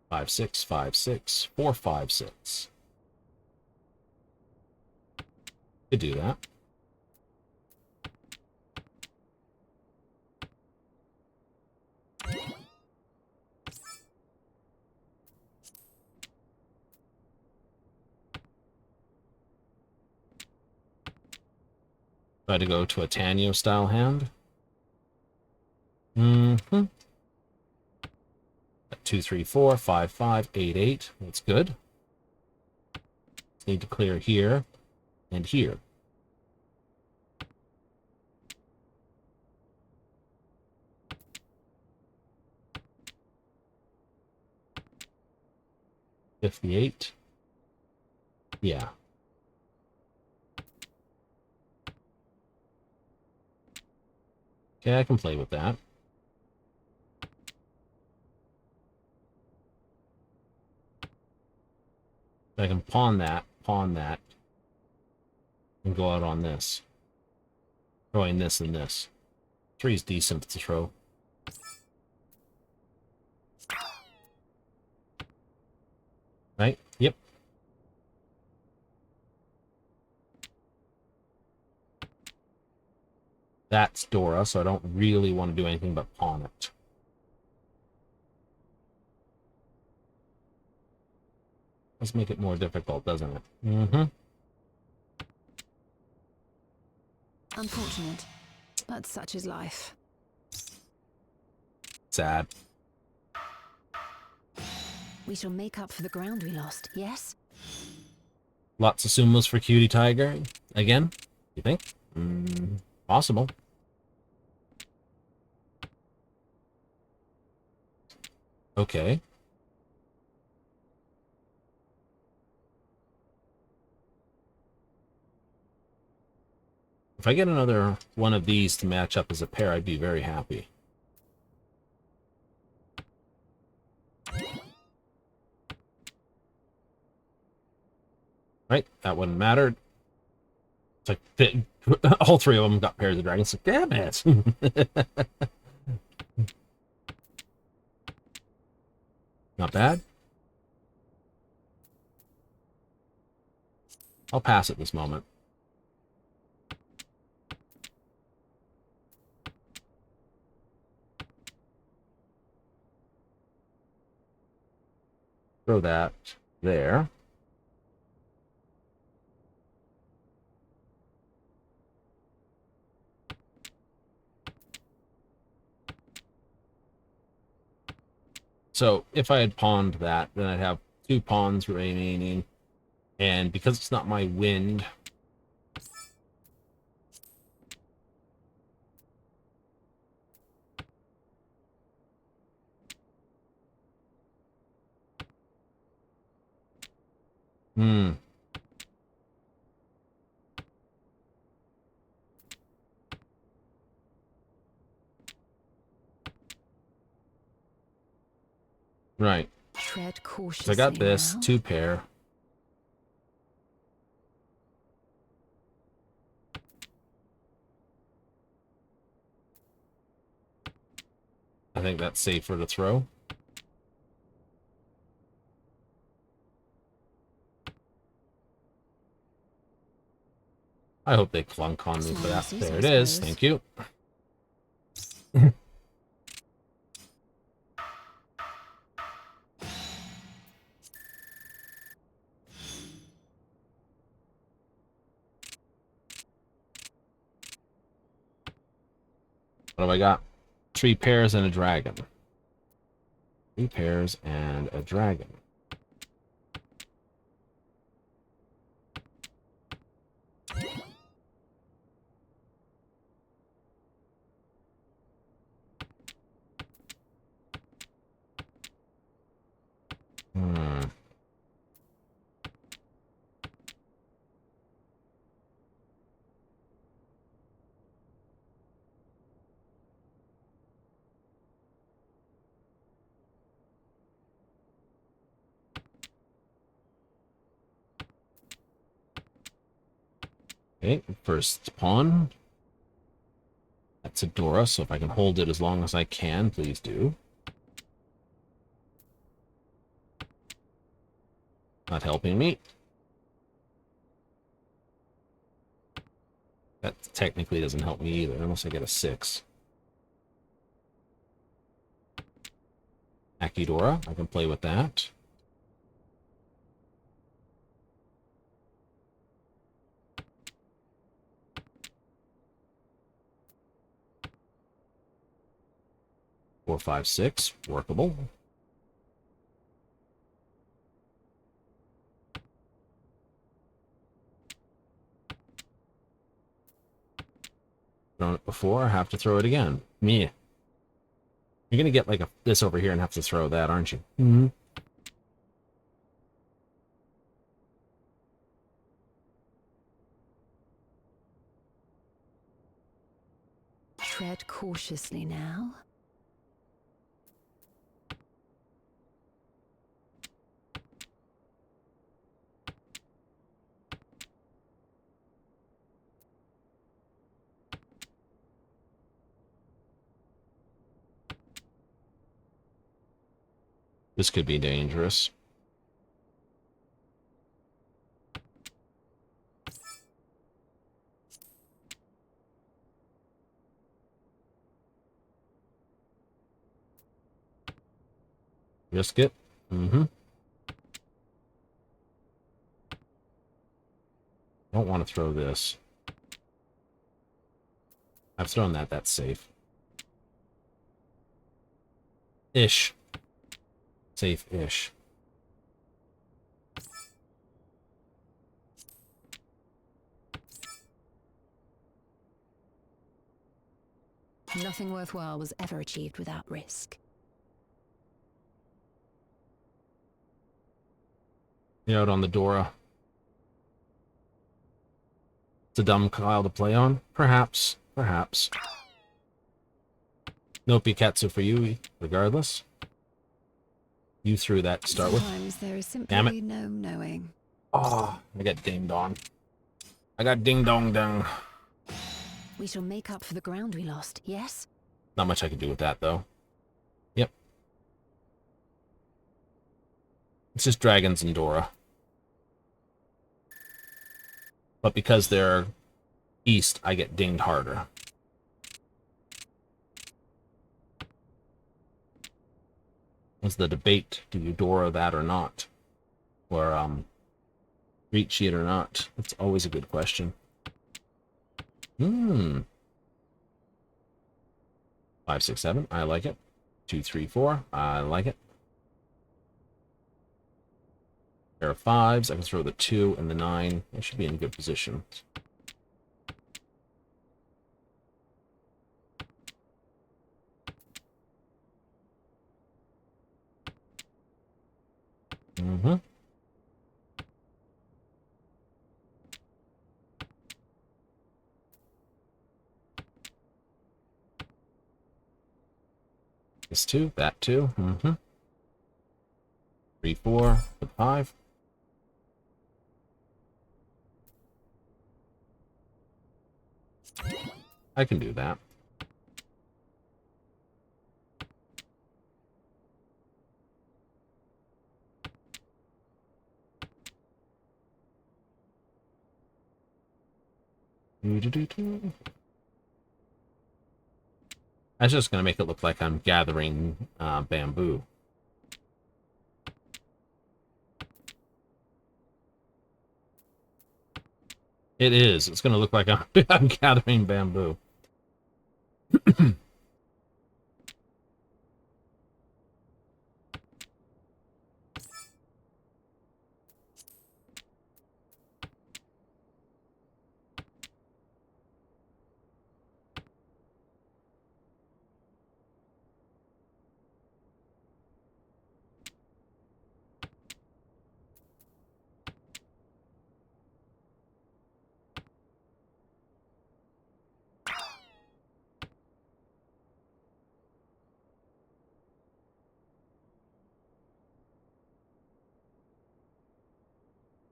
5, 6, 5, 6, 4, 5, 6. Could do that. Try to go to a Tanyo style hand. 2, 3, 4, 5, 5, 8, 8. That's good. Just need to clear here and here. $58. Yeah. Okay, I can play with that. I can pawn that, and go out on this. Throwing this and this. 3 is decent to throw. Right? Yep. That's Dora, so I don't really want to do anything but pawn it. Let's make it more difficult, doesn't it? Mm-hmm. Unfortunate, but such is life. Sad. We shall make up for the ground we lost, yes? Lots of sumos for Cutie Tiger. Again? You think? Possible. Okay. If I get another one of these to match up as a pair, I'd be very happy. Right? That wouldn't matter. It's like all 3 of them got pairs of dragons. Like, damn it! Not bad. I'll pass at this moment. Throw that there. So if I had pawned that, then I'd have 2 pawns remaining. And because it's not my wind, right. Tread cautiously. So I got this, now. 2 pair. I think that's safer to throw. I hope they clunk on me for that. There it is. Thank you. What have I got? 3 pairs and a dragon. 3 pairs and a dragon. Okay, first pawn. That's a Dora, so if I can hold it as long as I can, please do. Not helping me. That technically doesn't help me either, unless I get a 6. Akidora, I can play with that. Four, 5, 6, workable. Thrown it before, I have to throw it again. Me. You're gonna get like this over here and have to throw that, aren't you? Mm-hmm. Tread cautiously now. This could be dangerous. Risk it. Mm-hmm. Don't want to throw this. I've thrown that. That's safe. Ish. Safe-ish. Nothing worthwhile was ever achieved without risk. You're out on the Dora. It's a dumb tile to play on. Perhaps. Perhaps. No Piketsu for you, regardless. You threw that to start with. Sometimes there is Damn simply it. no knowing. Oh, I got ding-dong. I got ding-dong-dong. We shall make up for the ground we lost, yes? Not much I can do with that, though. Yep. It's just dragons and Dora. But because they're east, I get dinged harder. Was the debate, do you Dora that or not? Or reach it or not? That's always a good question. 5, 6, 7, I like it. 2, 3, 4, I like it. Pair of 5s, I can throw the 2 and the 9. I should be in good position. This 2, that 2. 3, 4, 5. I can do that. That's just going to make it look like I'm gathering bamboo. It is. It's going to look like I'm gathering bamboo.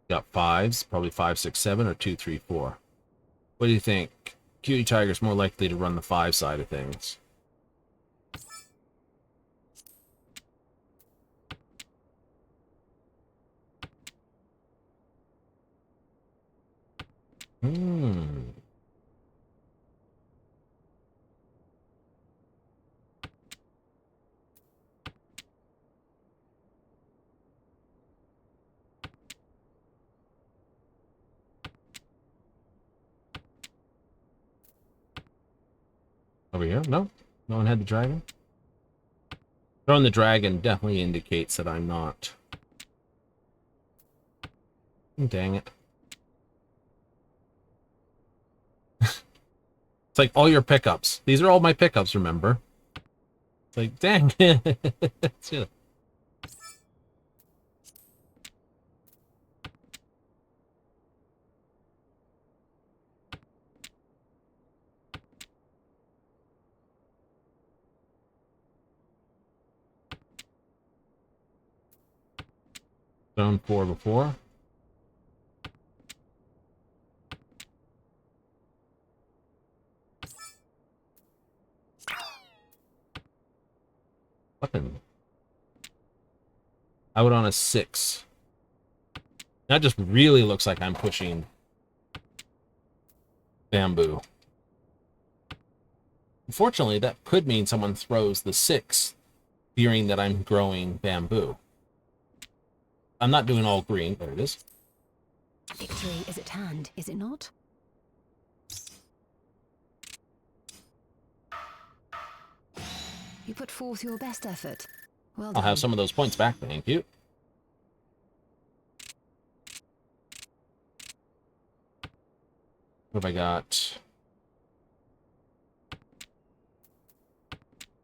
Got 5s, probably 5, 6, 7, or 2, 3, 4. What do you think? Cutie Tiger's more likely to run the 5 side of things. Over here? No? No one had the dragon? Throwing the dragon definitely indicates that I'm not. Dang it. It's like all your pickups. These are all my pickups, remember? It's like, dang. Zone 4 before. Weapon. I would on a 6. That just really looks like I'm pushing bamboo. Unfortunately, that could mean someone throws the 6, fearing that I'm growing bamboo. I'm not doing all green. There it is. Victory is at hand, is it not? You put forth your best effort. Well done. I'll have some of those points back, thank you. What have I got?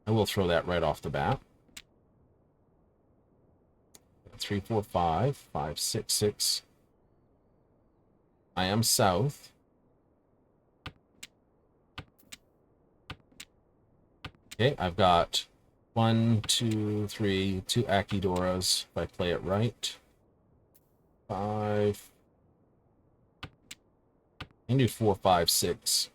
I will throw that right off the bat. 3, 4, 5, 5, 6, 6. I am south. Okay, I've got 1, 2, 3, 2 Akidoras, if I play it right. 5. I can do 4, 5, 6.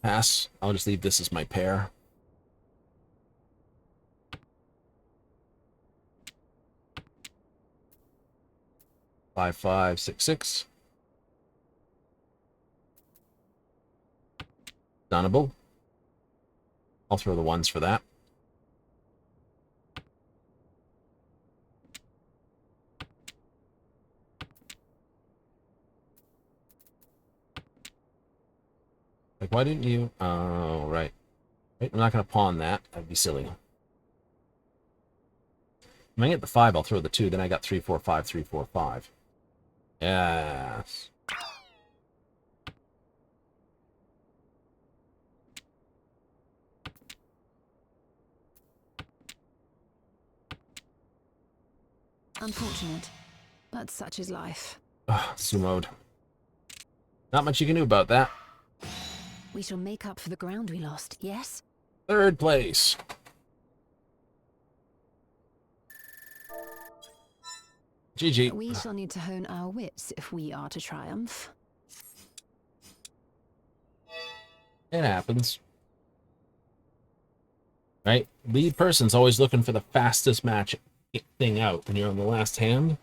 Pass. I'll just leave this as my pair. Five, five, six, six. Dunnable. I'll throw the ones for that. Like, why didn't you? Oh, right. Right, I'm not going to pawn that. That'd be silly. When I get the 5, I'll throw the 2. Then I got 3, 4, 5, 3, 4, 5. Yes. Unfortunate, but such is life. Sumoed. Not much you can do about that. We shall make up for the ground we lost, yes? 3rd place. GG. We shall need to hone our wits if we are to triumph. It happens. Right? Lead person's always looking for the fastest match thing out when you're on the last hand.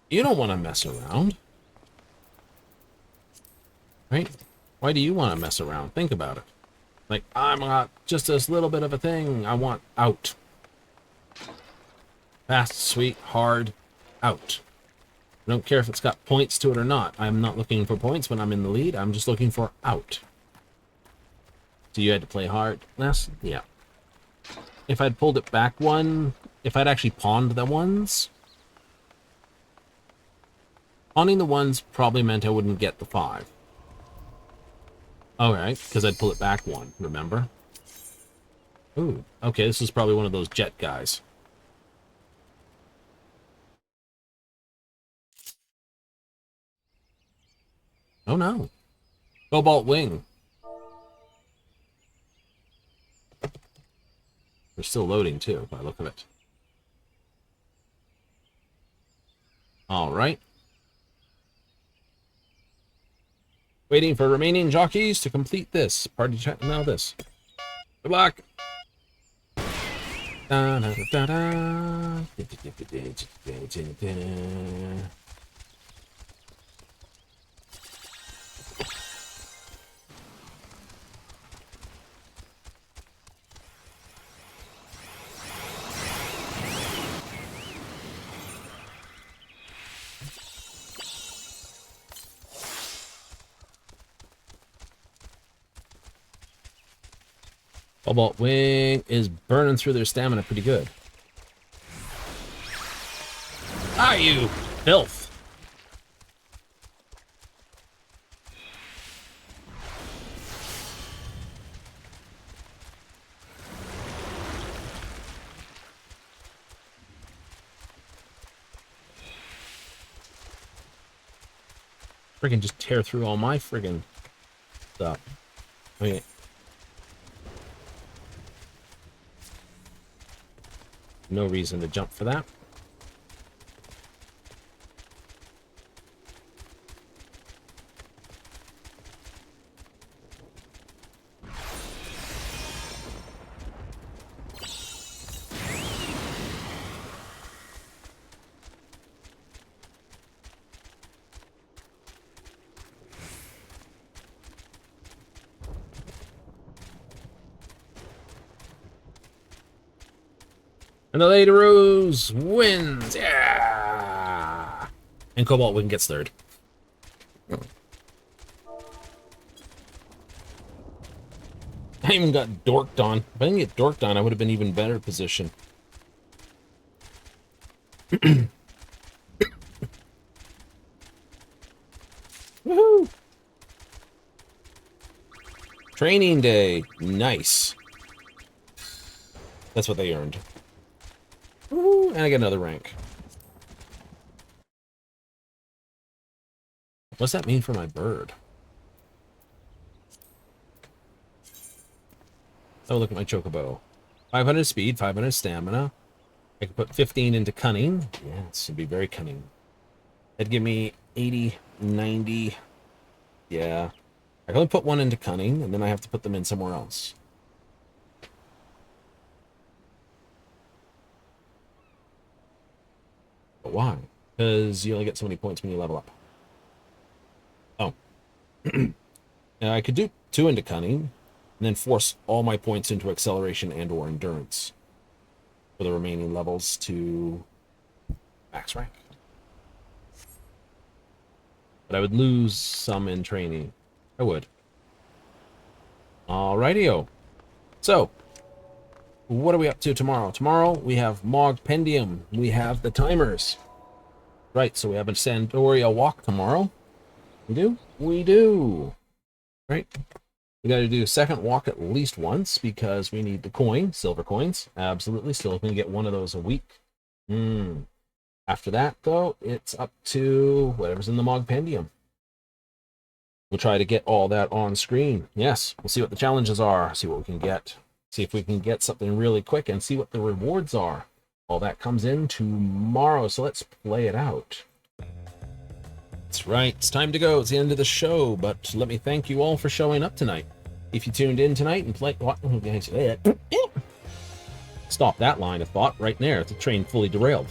You don't want to mess around. Right? Why do you want to mess around? Think about it. Like, I'm got just this little bit of a thing. I want out. Fast, sweet, hard, out. I don't care if it's got points to it or not. I'm not looking for points when I'm in the lead. I'm just looking for out. So you had to play hard last? Yeah. If I'd pulled it back one, if I'd actually pawned the ones, pawning the ones probably meant I wouldn't get the 5. Alright, because I'd pull it back one, remember? Ooh, okay, this is probably one of those jet guys. Oh no. Cobalt Wing. They're still loading too, by the look of it. Alright. Waiting for remaining jockeys to complete this. Party chat now this. Good luck! Da, da, da, da, da. Cobalt Wing is burning through their stamina pretty good. Ah, you filth! Friggin' just tear through all my friggin' stuff. Okay. No reason to jump for that. And the Lady Rose wins! Yeah! And Cobalt Wing gets 3rd. I even got dorked on. If I didn't get dorked on, I would have been even better position. Woohoo! Training day. Nice. That's what they earned. Woo, and I get another rank. What's that mean for my bird? Oh, look at my chocobo. 500 speed, 500 stamina. I could put 15 into cunning. Yeah, this would be very cunning. That'd give me 80, 90. Yeah. I can only put one into cunning, and then I have to put them in somewhere else. But why? Because you only get so many points when you level up. Oh. Now I could do 2 into cunning, and then force all my points into acceleration and or endurance for the remaining levels to max rank. But I would lose some in training. I would. Alrighty-o. So, what are we up to tomorrow? Tomorrow, we have Mogpendium. We have the timers. Right, so we have a Sandoria walk tomorrow. We do? We do. Right. We got to do a second walk at least once because we need the coin, silver coins. Absolutely. Still going to get one of those a week. After that, though, it's up to whatever's in the Mogpendium. We'll try to get all that on screen. Yes, we'll see what the challenges are, see what we can get. See if we can get something really quick and see what the rewards are. All that comes in tomorrow, so let's play it out. That's right, it's time to go. It's the end of the show, but let me thank you all for showing up tonight. If you tuned in tonight and played... Stop that line of thought right there. The train fully derailed.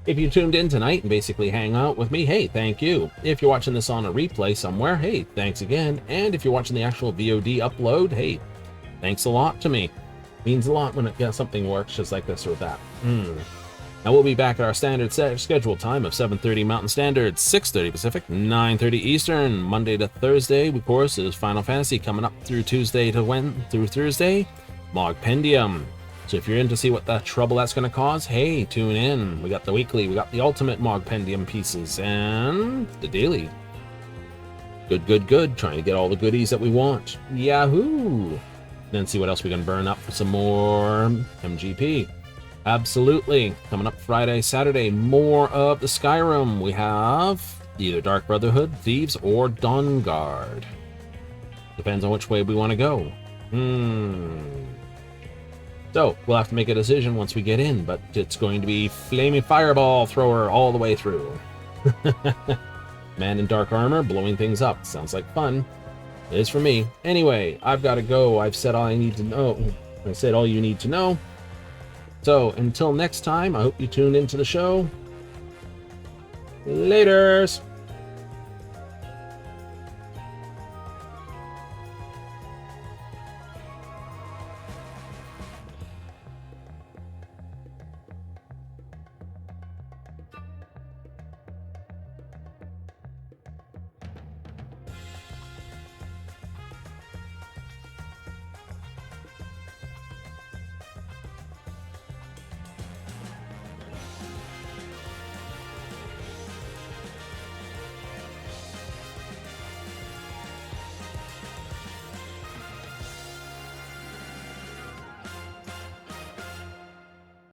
If you tuned in tonight and basically hang out with me, hey, thank you. If you're watching this on a replay somewhere, hey, thanks again. And if you're watching the actual VOD upload, hey, thanks a lot to me. Means a lot when something works just like this or that. Now we'll be back at our standard schedule time of 7:30 Mountain Standard, 6:30 Pacific, 9:30 Eastern, Monday to Thursday. Of course, is Final Fantasy coming up through Tuesday through Thursday. Mogpendium. So if you're in to see what the trouble that's going to cause, hey, tune in. We got the weekly, we got the ultimate Mogpendium pieces, and the daily. Good. Trying to get all the goodies that we want. Yahoo! Then see what else we can burn up for some more MGP. Absolutely. Coming up Friday, Saturday, more of the Skyrim. We have either Dark Brotherhood, Thieves, or Dawnguard. Depends on which way we want to go. So, we'll have to make a decision once we get in, but it's going to be Flaming Fireball Thrower all the way through. Man in dark armor, blowing things up. Sounds like fun. It is for me. Anyway, I've got to go. I've said all I need to know. I said all you need to know. So, until next time, I hope you tune into the show. Laters!